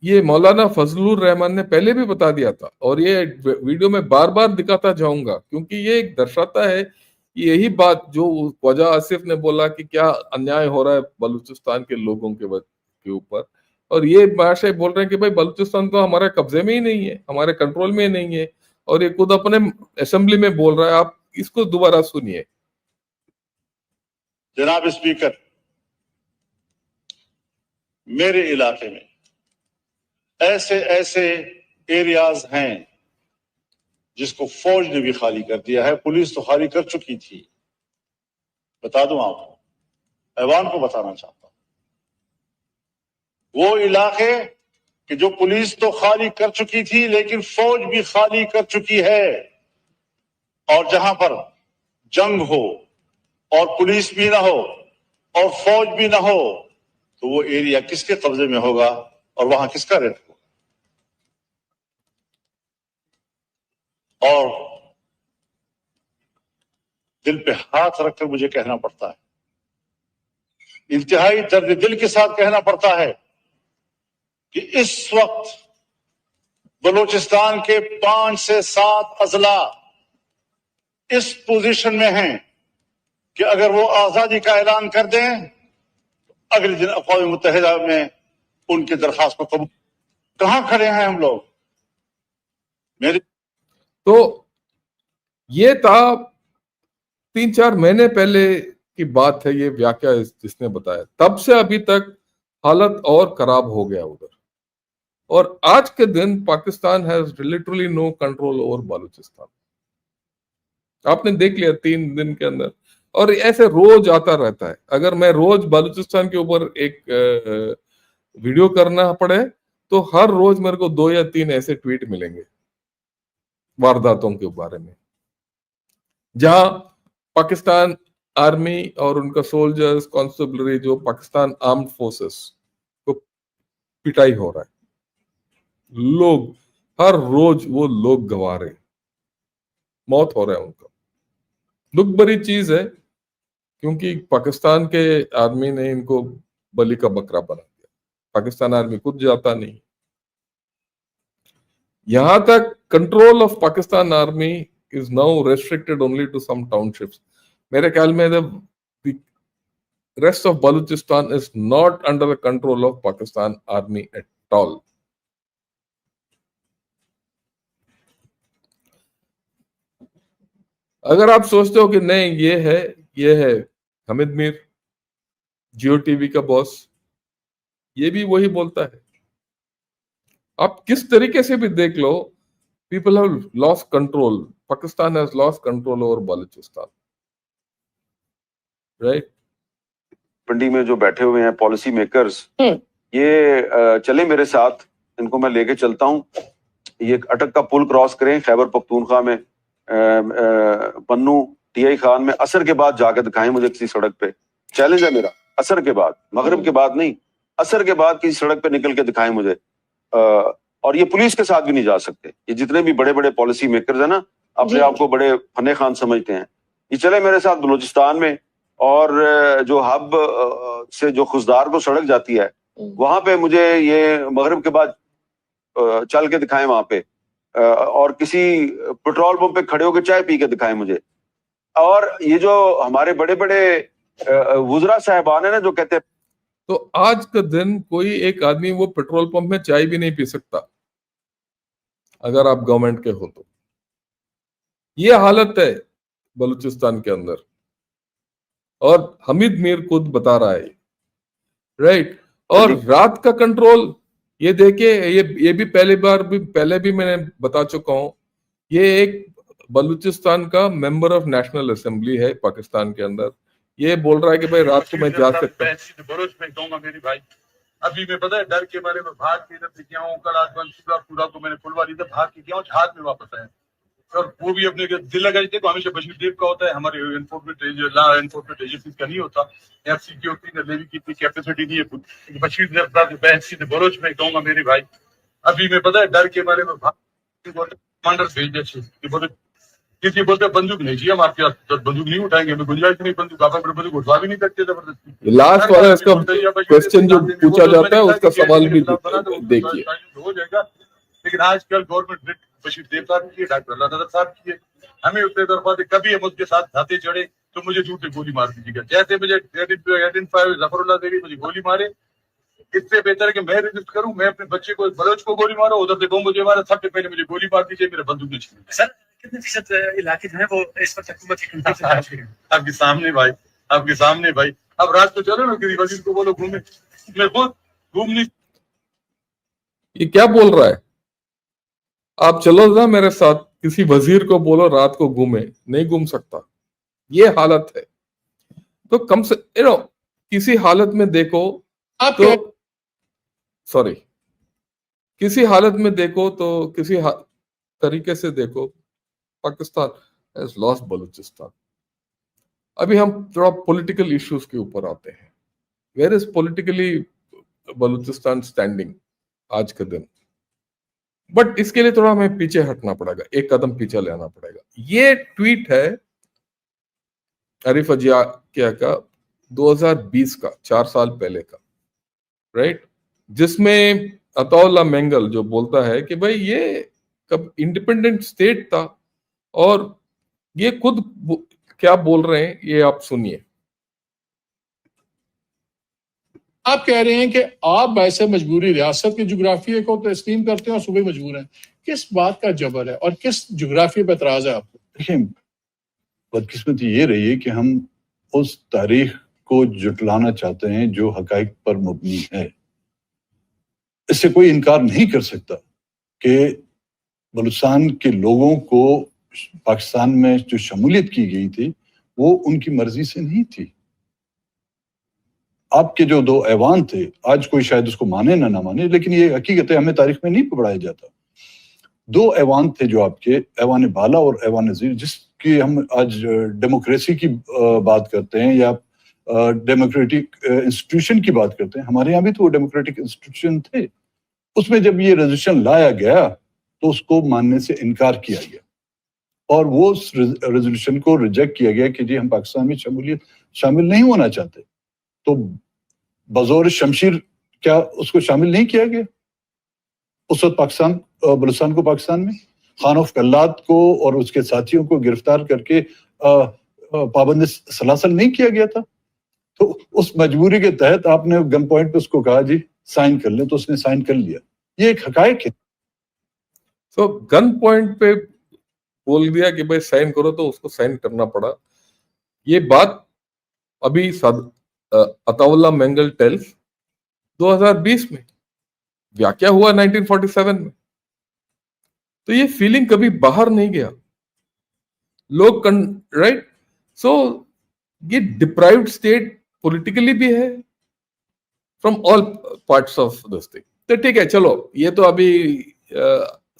ये मौलाना फजलुर रहमान ने पहले भी बता दिया था और ये वीडियो में बार बार दिखाता जाऊंगा, क्योंकि ये एक दर्शाता है यही बात जो ख्वाजा आसिफ ने बोला कि क्या अन्याय हो रहा है बलूचिस्तान के लोगों के ऊपर। और ये बादशाह बोल रहे हैं कि भाई बलूचिस्तान तो हमारे कब्जे में ही नहीं है, हमारे कंट्रोल में ही नहीं है, और ये खुद अपने असेंबली में बोल रहा है। आप इसको दोबारा सुनिए। जनाब स्पीकर, मेरे इलाके में ऐसे ऐसे एरियाज हैं जिसको फौज ने भी खाली कर दिया है, पुलिस तो खाली कर चुकी थी। बता दूं आपको, ऐवान को बताना चाहता हूं, वो इलाके कि जो पुलिस तो खाली कर चुकी थी लेकिन फौज भी खाली कर चुकी है, और जहां पर जंग हो और पुलिस भी ना हो और फौज भी ना हो, तो वो एरिया किसके कब्जे में होगा और वहां किसका रेट होगा? और दिल पे हाथ रखकर मुझे कहना पड़ता है, इंतहाई दर्द दिल के साथ कहना पड़ता है कि इस वक्त बलूचिस्तान के 5 से 7 अजला इस पोजीशन में हैं कि अगर वो आजादी का ऐलान कर दें तो अगले दिन अक़वाम मुत्तहिदा में उनकी दरखास्त को कबूल। कहां खड़े हैं हम लोग? मेरे तो ये था 3-4 महीने पहले की बात है, ये व्याख्या जिसने बताया। तब से अभी तक हालत और खराब हो गया उधर, और आज के दिन Pakistan has literally no control over Balochistan. आपने देख लिया 3 दिन के अंदर, और ऐसे रोज आता रहता है। अगर मैं रोज बलूचिस्तान के ऊपर एक वीडियो करना पड़े तो हर रोज मेरे को 2 या 3 ऐसे ट्वीट मिलेंगे वारदातों के बारे में, जहां पाकिस्तान आर्मी और उनका सोल्जर्स, कॉन्स्टेबलरी, जो पाकिस्तान आर्म्ड फोर्सेस को पिटाई हो रहा है। लोग हर रोज वो लोग गवा रहे, मौत हो रहा है उनका। दुख भरी चीज है, क्योंकि पाकिस्तान के आर्मी ने इनको बलि का बकरा बना दिया। पाकिस्तान आर्मी खुद जाता नहीं। यहां तक control of Pakistan army is now restricted only to some townships. मेरे ख्याल में the rest of Balochistan is not under the control of Pakistan army at all. अगर आप सोचते हो कि नहीं ये है हामिद मीर, जियो टीवी का बॉस, ये भी वही बोलता है। आप किस तरीके से भी देख लो, people have lost control, Pakistan has lost control over Balochistan, right? मंडी में जो बैठे हुए हैं पॉलिसी मेकर्स, ये चले मेरे साथ, इनको मैं लेके चलता हूँ। ये अटक का पुल क्रॉस करें, खैबर पख्तूनख्वा में पन्नू टीआई खान में असर के बाद जाकर दिखाएं मुझे किसी सड़क पे। चैलेंज है मेरा, असर के बाद, मगरिब के बाद नहीं, असर के बाद किसी सड़क पे निकल के दिखाएं मुझे। और ये पुलिस के साथ भी नहीं जा सकते। ये जितने भी बड़े बड़े पॉलिसी मेकर्स है ना, अपने आप को बड़े फने खान समझते हैं, ये चले मेरे साथ बलूचिस्तान में, और जो हब से जो खुशदार को सड़क जाती है वहां पे मुझे ये मगरिब के बाद चल के दिखाएं वहां पे, और किसी पेट्रोल पंप पे खड़े होकर चाय पी के दिखाएं मुझे। और ये जो हमारे बड़े बड़े वुजरा साहबान है ना, जो कहते हैं, तो आज का दिन कोई एक आदमी वो पेट्रोल पंप में चाय भी नहीं पी सकता अगर आप गवर्नमेंट के हो तो। ये हालत है बलूचिस्तान के अंदर, और हामिद मीर खुद बता रहा है, राइट? और रात का कंट्रोल ये देखिए, ये भी पहले भी मैंने बता चुका हूं, ये एक बलूचिस्तान का मेंबर ऑफ नेशनल असेंबली है पाकिस्तान के अंदर, ये बोल रहा है कि भाई रात को मैं जा सकता हूँ। मेरी भाई, अभी मैं पता है डर के बारे में भाग के इधर से गया हूँ, कल आज पूरा को मैंने फुलवारी इधर भाग के गया हूँ, जहाज में वापस आया, और वो भी अपने दिल लगा। देखो हमेशा बशीर देव का होता है, हमारे एनफोर्समेंट एजेंसीज का नहीं होता। एफसी की होती है, नेवी की इतनी कैपेसिटी नहीं है। बशीर देव बलोच में कहूंगा मेरे भाई, अभी मैं पता है डर के बारे में कमांडर भेज किसी बोलते बंदूक नहीं चाहिए हमारे पास, तो बंदूक नहीं उठाएंगे, मैं गुंजाइश नहीं, बंदूक आप बंदूक उठवा भी नहीं सकते जबरदस्ती। लास्ट वाला इसका क्वेश्चन जो पूछा जाता है उसका सवाल भी देखिए। हो जाएगा, लेकिन आजकल गवर्नमेंट बशीर देव साहब की, डॉक्टर अल्लाह साहब की, हमें उसके दरबार कभी हम उसके साथ खाते चढ़े तो मुझे झूठे गोली मार दीजिएगा। जैसे मुझे आइडेंटिफाई जफरुल्लाह देवी मुझे गोली मारे, इससे बेहतर है कि मैं रजिस्ट करूं, मैं अपने बच्चे को बलोच को गोली मारो, उधर से मुझे मारा, सबसे पहले मुझे गोली मार दीजिए, मेरा बंदूक नहीं छीनिए। सर कितने फीसद इलाके जो है वो इस वक्त हुकूमत की आपके सामने भाई, आपके सामने भाई। अब रात को चलो ना, किसी वजीर को बोलो घूमे, मैं खुद घूमने। ये क्या बोल रहा है? आप चलो ना मेरे साथ, किसी वजीर को बोलो रात को घूमे, नहीं घूम सकता। ये हालत है। तो कम से किसी हालत में देखो तो, सॉरी, किसी हालत में देखो तो किसी तरीके से देखो, पाकिस्तान हैज लॉस्ट बलूचिस्तान। अभी हम थोड़ा पॉलिटिकल इश्यूज के ऊपर आते हैं। Where is politically Balochistan standing आज के दिन? बट इसके लिए थोड़ा हमें पीछे हटना पड़ेगा, एक कदम पीछे लेना पड़ेगा। ये ट्वीट है आरिफ अजिया का 2020 का, 4 साल पहले का, राइट? जिसमें अताउल्लाह मेंगल जो बोलता है कि भाई ये कब इंडिपेंडेंट स्टेट था, और ये खुद क्या बोल रहे हैं ये आप सुनिए। आप कह रहे हैं कि आप ऐसे मजबूरी रियासत के जोग्राफिया को तस्लीम करते हैं और सुबह मजबूर हैं। किस बात का जबर है और किस जोग्राफिया पर एतराज है आपको? देखिए, बदकिस्मती ये रही है कि हम उस तारीख को जुटलाना चाहते हैं जो हकाइक पर मबनी है। इससे कोई इनकार नहीं कर सकता कि बलूचिस्तान के लोगों को पाकिस्तान में जो शमूलियत की गई थी वो उनकी मर्जी से नहीं थी। आपके जो 2 ऐवान थे, आज कोई शायद उसको माने ना माने, लेकिन ये हकीकत है, हमें तारीख में नहीं पढ़ाया जाता। 2 ऐवान थे जो आपके, ऐवान बाला और ऐवान नज़ीर, जिसकी हम आज डेमोक्रेसी की बात करते हैं या डेमोक्रेटिक इंस्टीट्यूशन की बात करते हैं। हमारे यहाँ भी तो वो डेमोक्रेटिक इंस्टीट्यूशन थे। उसमें जब ये रेजोल्यूशन लाया गया तो उसको मानने से इनकार किया गया, और वो रेजोल्यूशन को रिजेक्ट किया गया कि जी हम पाकिस्तान में शमूलियत शामिल नहीं होना चाहते। तो बजौर शमशीर क्या उसको शामिल नहीं किया गया? उस वक्त पाकिस्तान, बलूचिस्तान को पाकिस्तान में खान ऑफ कल्लात को और उसके साथियों को गिरफ्तार करके पाबंद सलासल नहीं किया गया था। तो उस मजबूरी के तहत आपने गन पॉइंट पे उसको कहा जी साइन कर ले, तो उसने साइन कर लिया। ये एक हकायक है। तो गन पॉइंट पे बोल दिया कि भाई साइन करो, तो उसको साइन करना पड़ा। ये बात अभी अताउल्ला मेंगल टेल्स 2020 में, व्याख्या हुआ 1947 में। तो ये फीलिंग कभी बाहर नहीं गया लोग, राइट? सो ये डिप्राइव्ड स्टेट पॉलिटिकली भी है from all parts of this thing. तो ठीक है, चलो ये तो अभी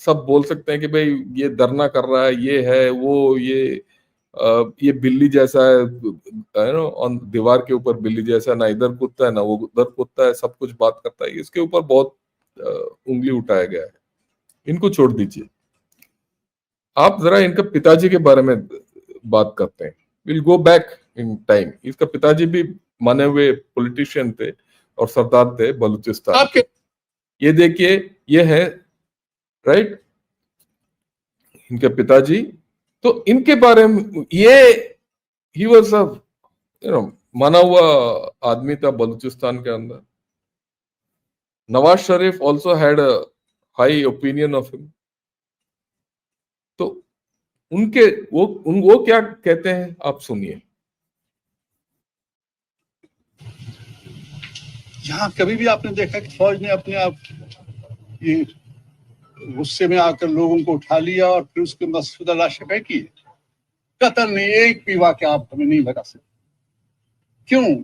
सब बोल सकते हैं कि भाई ये धरना कर रहा है, ये है वो, ये बिल्ली जैसा है नो, ऑन दीवार के ऊपर बिल्ली जैसा, ना इधर कूदता है ना वो उधर कूदता है, सब कुछ बात करता है। इसके ऊपर बहुत उंगली उठाया गया है, इनको छोड़ दीजिए। आप जरा इनका पिताजी के बारे में बात करते हैं। Will go back in time. इसका पिताजी भी माने हुए पॉलिटिशियन थे और सरदार थे बलूचिस्तान। आपके ये देखिए, ये है राइट इनके पिताजी। तो इनके बारे में ये ही वाज अ माना हुआ आदमी था बलूचिस्तान के अंदर। Nawaz Sharif also had a high opinion of him. तो उनके वो क्या कहते हैं आप सुनिए। यहाँ कभी भी आपने देखा कि फौज ने अपने आप ये गुस्से में आकर लोगों को उठा लिया और फिर उसके मसूदा लाशें फेंकी? कतल नहीं, एक भी वाक़या आप हमें नहीं बता सकते। क्यों?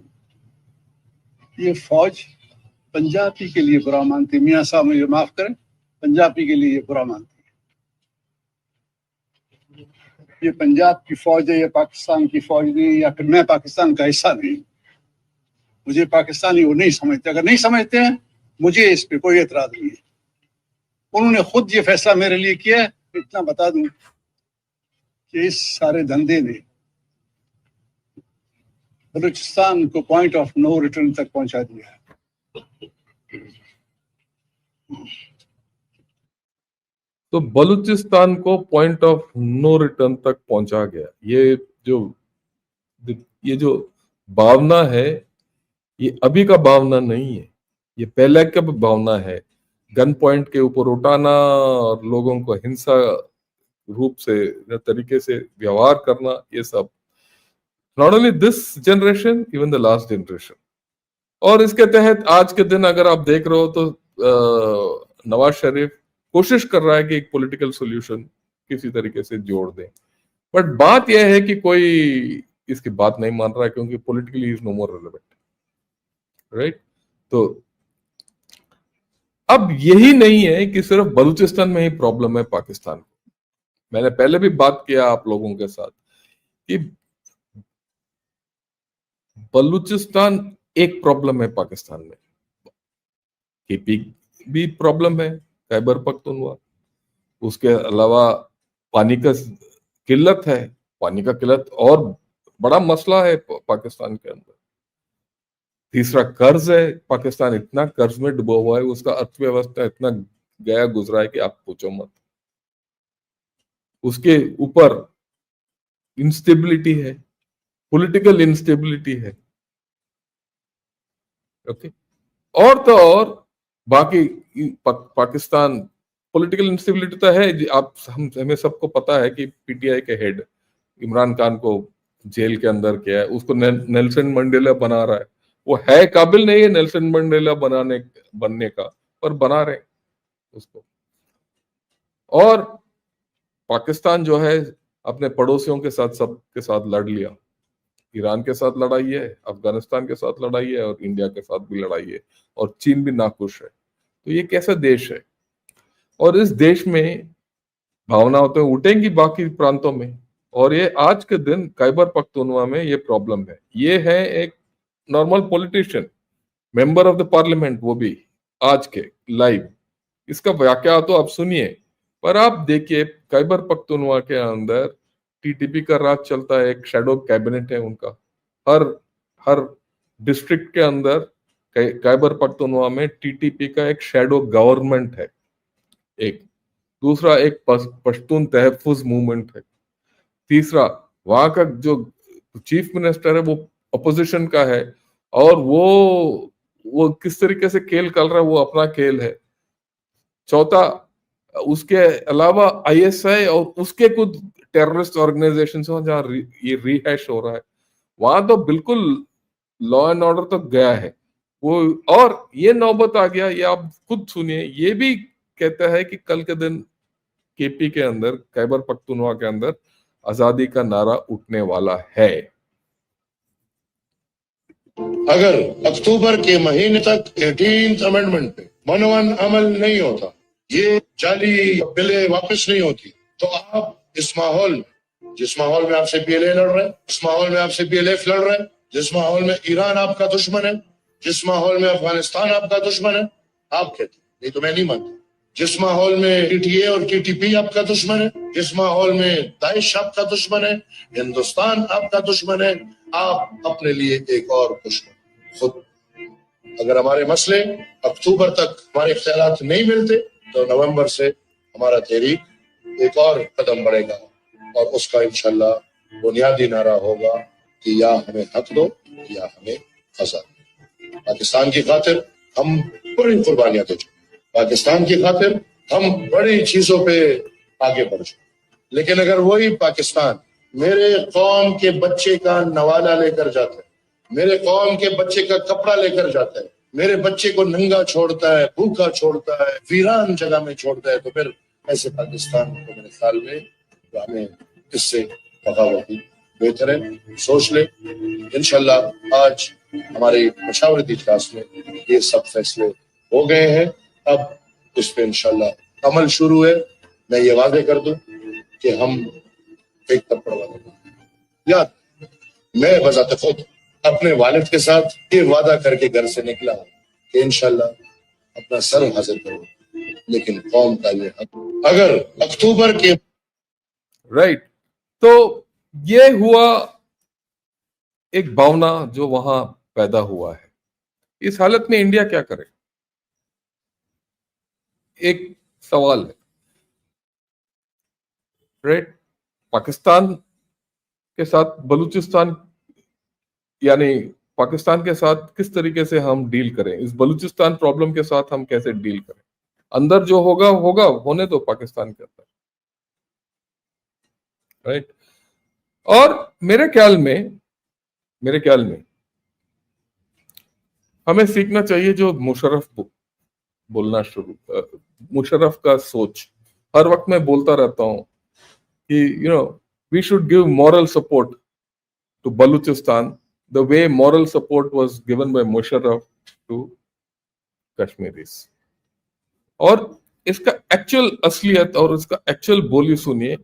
ये फौज पंजाबी के लिए बुरा मानती। मियाँ साहब मुझे माफ करें, पंजाबी के लिए ये बुरा मानती है। ये पंजाब की फौज है, ये पाकिस्तान की फौज नहीं, या फिर मैं पाकिस्तान का हिस्सा नहीं। मुझे पाकिस्तानी वो नहीं समझते। अगर नहीं समझते हैं, मुझे इस पे कोई एतराज नहीं है। उन्होंने खुद ये फैसला मेरे लिए किया है। इतना बता दूं कि इस सारे धंधे ने बलूचिस्तान को पॉइंट ऑफ नो रिटर्न तक पहुंचा दिया है। तो बलूचिस्तान को पॉइंट ऑफ नो रिटर्न तक पहुंचा गया। ये जो भावना है, ये अभी का भावना नहीं है, ये पहले का भावना है। गन पॉइंट के ऊपर उठाना और लोगों को हिंसा रूप से तरीके से व्यवहार करना, ये सब not only this generation, even the last generation. और इसके तहत आज के दिन अगर आप देख रहे हो तो नवाज शरीफ कोशिश कर रहा है कि एक पॉलिटिकल सॉल्यूशन किसी तरीके से जोड़ दें। बट बात यह है कि कोई इसकी बात नहीं मान रहा है, क्योंकि politically is no more relevant, right? तो अब यही नहीं है कि सिर्फ बलूचिस्तान में ही प्रॉब्लम है पाकिस्तान को। मैंने पहले भी बात किया आप लोगों के साथ कि बलूचिस्तान एक प्रॉब्लम है पाकिस्तान में, केपी भी प्रॉब्लम है, खैबर पख्तूनख्वा, उसके अलावा पानी का किल्लत है। पानी का किल्लत और बड़ा मसला है पाकिस्तान के अंदर। तीसरा कर्ज है, पाकिस्तान इतना कर्ज में डूबा हुआ है, उसका अर्थव्यवस्था इतना गया गुजरा है कि आप पूछो मत। उसके ऊपर इंस्टेबिलिटी है, पॉलिटिकल इंस्टेबिलिटी है। ओके, और तो और बाकी पाकिस्तान पॉलिटिकल इंस्टेबिलिटी तो है। आप हमें सबको पता है कि पीटीआई के हेड इमरान खान को जेल के अंदर किया है, उसको नेल्सन मंडेला बना रहा है। वो है काबिल नहीं है नेल्सन मंडेला बनने का, पर बना रहे उसको। और पाकिस्तान जो है अपने पड़ोसियों के साथ सबके साथ लड़ लिया। ईरान के साथ लड़ाई है, अफगानिस्तान के साथ लड़ाई है, और इंडिया के साथ भी लड़ाई है, और चीन भी नाखुश है। तो ये कैसा देश है? और इस देश में भावनाएं तो उठेंगी बाकी प्रांतों में, और ये आज के दिन खैबर पख्तूनख्वा में ये प्रॉब्लम है। ये है एक normal politician, member of the parliament, वो भी आज के लाइव। इसका व्याख्या तो आप सुनिए, पर आप देखिए खैबर पख्तूनख्वा के अंदर टीटीपी का राज चलता है, एक शैडो कैबिनेट है उनका। हर डिस्ट्रिक्ट के अंदर खैबर पख्तूनख्वा में टीटीपी का एक शैडो गवर्नमेंट है। एक दूसरा एक पश्तून तहफ्फुज मूवमेंट है। तीसरा वहां का जो चीफ मिनिस्टर है वो अपोजिशन का है, और वो किस तरीके से खेल कर रहा है, वो अपना खेल है। चौथा उसके अलावा आईएसआई और उसके कुछ टेररिस्ट ऑर्गेनाइजेशन जहाँ ये रिहैश हो रहा है, वहां तो बिल्कुल लॉ एंड ऑर्डर तो गया है वो। और ये नौबत आ गया, ये आप खुद सुनिए, ये भी कहता है कि कल के दिन केपी के अंदर, खैबर पख्तूनख्वा के अंदर आजादी का नारा उठने वाला है। अगर अक्टूबर के महीने तक 18th अमेंडमेंट पे मनवन अमल नहीं होता, ये जाली बिलें वापस नहीं होती, तो आप इस माहौल में, जिस माहौल में आप सीपीएलए लड़ रहे हैं, जिस माहौल में आप सीपीएलएफ लड़ रहे हैं, जिस माहौल में ईरान आपका दुश्मन है, जिस माहौल में अफगानिस्तान आपका दुश्मन है, आप कहते हैं, नहीं तो मैं नहीं मानता, जिस माहौल में टीटीए और टीटीपी आपका दुश्मन है, जिस माहौल में दाइश आपका दुश्मन है, हिंदुस्तान आपका दुश्मन है, आप अपने लिए एक और दुश्मन खुद। अगर हमारे मसले अक्टूबर तक हमारे ख्यालात नहीं मिलते तो नवंबर से हमारा तहरीक एक और कदम बढ़ेगा और उसका इंशाल्लाह बुनियादी नारा होगा कि या हमें हक दो या हमें आजादी। पाकिस्तान की खातिर हम बड़ी कुर्बानियां दे चुके, पाकिस्तान की खातिर हम बड़ी चीजों पे आगे बढ़ चुके, लेकिन अगर वही पाकिस्तान मेरे कौम के बच्चे का नवाला लेकर जाता है, मेरे कौम के बच्चे का कपड़ा लेकर जाता है, मेरे बच्चे को नंगा छोड़ता है, भूखा छोड़ता है, वीरान जगह में छोड़ता है, तो फिर ऐसे पाकिस्तान को मेरे ख्याल में हमें इससे बगावत बेहतर है। सोच ले, इंशाल्लाह आज हमारे मशावरती इजलास में ये सब फैसले हो गए हैं, अब इस पे इंशाल्लाह अमल शुरू है। मैं ये वादे कर दूं कि हम एक तप्पड़ वाले याद, मैं बजाते खुद अपने वालिद के साथ ये वादा करके घर से निकला कि इंशाल्लाह अपना सर हाजिर करूं, लेकिन कौम का ये हक अगर अक्टूबर के राइट। तो ये हुआ एक भावना जो वहां पैदा हुआ है। इस हालत में इंडिया क्या करे, एक सवाल है, राइट। पाकिस्तान के साथ बलूचिस्तान, यानी पाकिस्तान के साथ किस तरीके से हम डील करें, इस बलूचिस्तान प्रॉब्लम के साथ हम कैसे डील करें। अंदर जो होगा होगा, होने दो पाकिस्तान के अंदर, राइट। और मेरे ख्याल में हमें सीखना चाहिए जो मुशर्रफ बोलना मुशर्रफ का सोच। हर वक्त मैं बोलता रहता हूं कि we should give moral support to Balochistan the way moral support was given by Musharraf to Kashmiris। और इसका एक्चुअल असलियत और इसका एक्चुअल बोली सुनिए,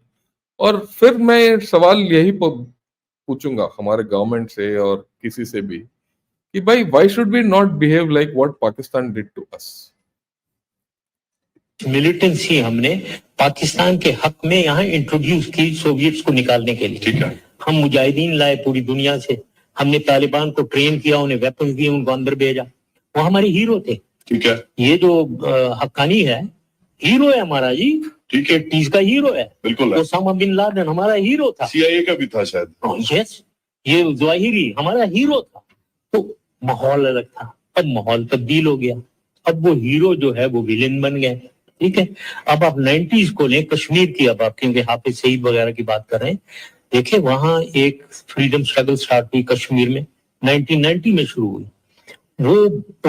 और फिर मैं सवाल यही पूछूंगा हमारे गवर्नमेंट से और किसी से भी कि भाई why should we not behave like what Pakistan did to us। Militancy हमने पाकिस्तान के हक में यहाँ इंट्रोड्यूस की सोवियट्स को निकालने के लिए। ठीक है, हम मुजाहिदीन लाए पूरी दुनिया से, हमने तालिबान को ट्रेन किया, उन्हें वेपन्स दिए, उनको अंदर भेजा, वो हमारे हीरो थे। ठीक है, ये जो हक्कानी है हीरो है हमारा जी, ठीक है, टीज का हीरो है, बिल्कुल। ओसामा बिन लादेन हमारा हीरो था, CIA का भी था शायद। यस, ये ज़वाहिरी हमारा हीरो था। तो माहौल अलग था, अब माहौल तब्दील हो गया, अब वो हीरो जो है वो विलेन बन गए। ठीक है, अब आप 90s को लें, कश्मीर की, अब आप क्योंकि हाफिज सईद वगैरह की बात कर रहे हैं, देखिए वहां एक फ्रीडम स्ट्रगल स्टार्ट हुई कश्मीर में, 1990 में शुरू हुई। वो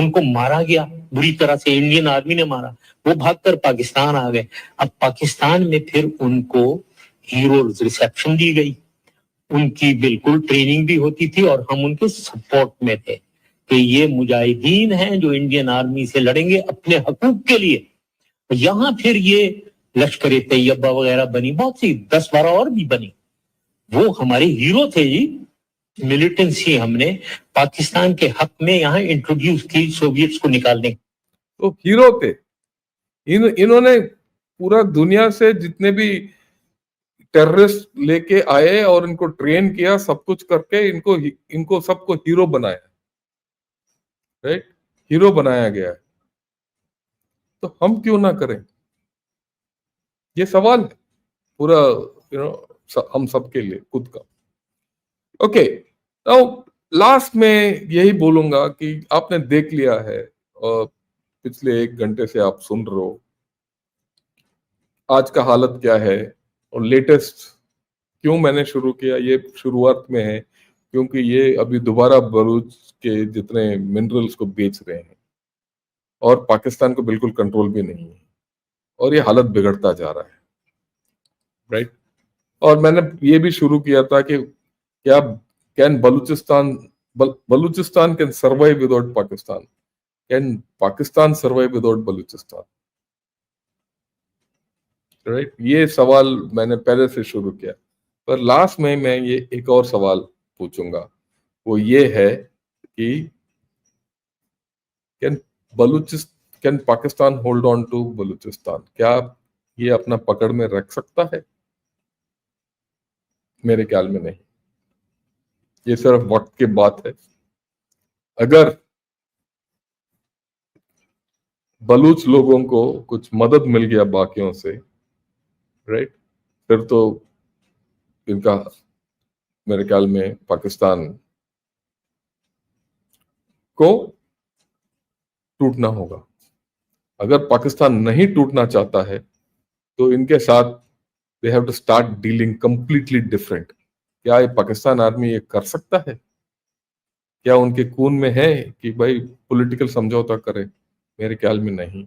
उनको मारा गया बुरी तरह से, इंडियन आर्मी ने मारा, वो भागकर पाकिस्तान आ गए। अब पाकिस्तान में फिर उनको हीरो रिसेप्शन दी गई, उनकी बिल्कुल ट्रेनिंग भी होती थी और हम उनके सपोर्ट में थे कि ये मुजाहिदीन हैं जो इंडियन आर्मी से लड़ेंगे अपने हकूक के लिए। यहाँ फिर ये लश्कर तैयबा वगैरह बनी, बहुत सी 10-12 और भी बनी, वो हमारे हीरो थे जी। मिलिटेंसी हमने पाकिस्तान के हक में यहाँ इंट्रोड्यूस की सोवियट्स को निकालने। तो हीरो थे, इन्होंने पूरा दुनिया से जितने भी टेररिस्ट लेके आए और इनको ट्रेन किया, सब कुछ करके इनको सबको हीरो बनाया, राइट, हीरो बनाया गया है। तो हम क्यों ना करें, ये सवाल है पूरा हम सबके लिए खुद का। ओके, नाउ लास्ट में यही बोलूंगा कि आपने देख लिया है और पिछले 1 घंटे से आप सुन रहे हो आज का हालत क्या है और लेटेस्ट क्यों मैंने शुरू किया, ये शुरुआत में है क्योंकि ये अभी दोबारा बलूच के जितने मिनरल्स को बेच रहे हैं और पाकिस्तान को बिल्कुल कंट्रोल भी नहीं है और ये हालत बिगड़ता जा रहा है, राइट। और मैंने ये भी शुरू किया था कि क्या can Balochistan can survive without Pakistan, can Pakistan survive without Balochistan, right. ये सवाल मैंने पहले से शुरू किया, पर लास्ट में मैं ये एक और सवाल पूछूंगा, वो ये है कि can Pakistan hold on to Balochistan, क्या ये अपना पकड़ में रख सकता है? मेरे ख्याल में नहीं, ये सिर्फ वक्त की बात है। अगर बलूच लोगों को कुछ मदद मिल गया बाकियों से, राइट, फिर तो इनका मेरे ख्याल में पाकिस्तान को टूटना होगा। अगर पाकिस्तान नहीं टूटना चाहता है तो इनके साथ they have to start dealing completely different. क्या ये पाकिस्तान आर्मी ये कर सकता है? क्या उनके खून में है कि भाई पॉलिटिकल समझौता करे? मेरे ख्याल में नहीं।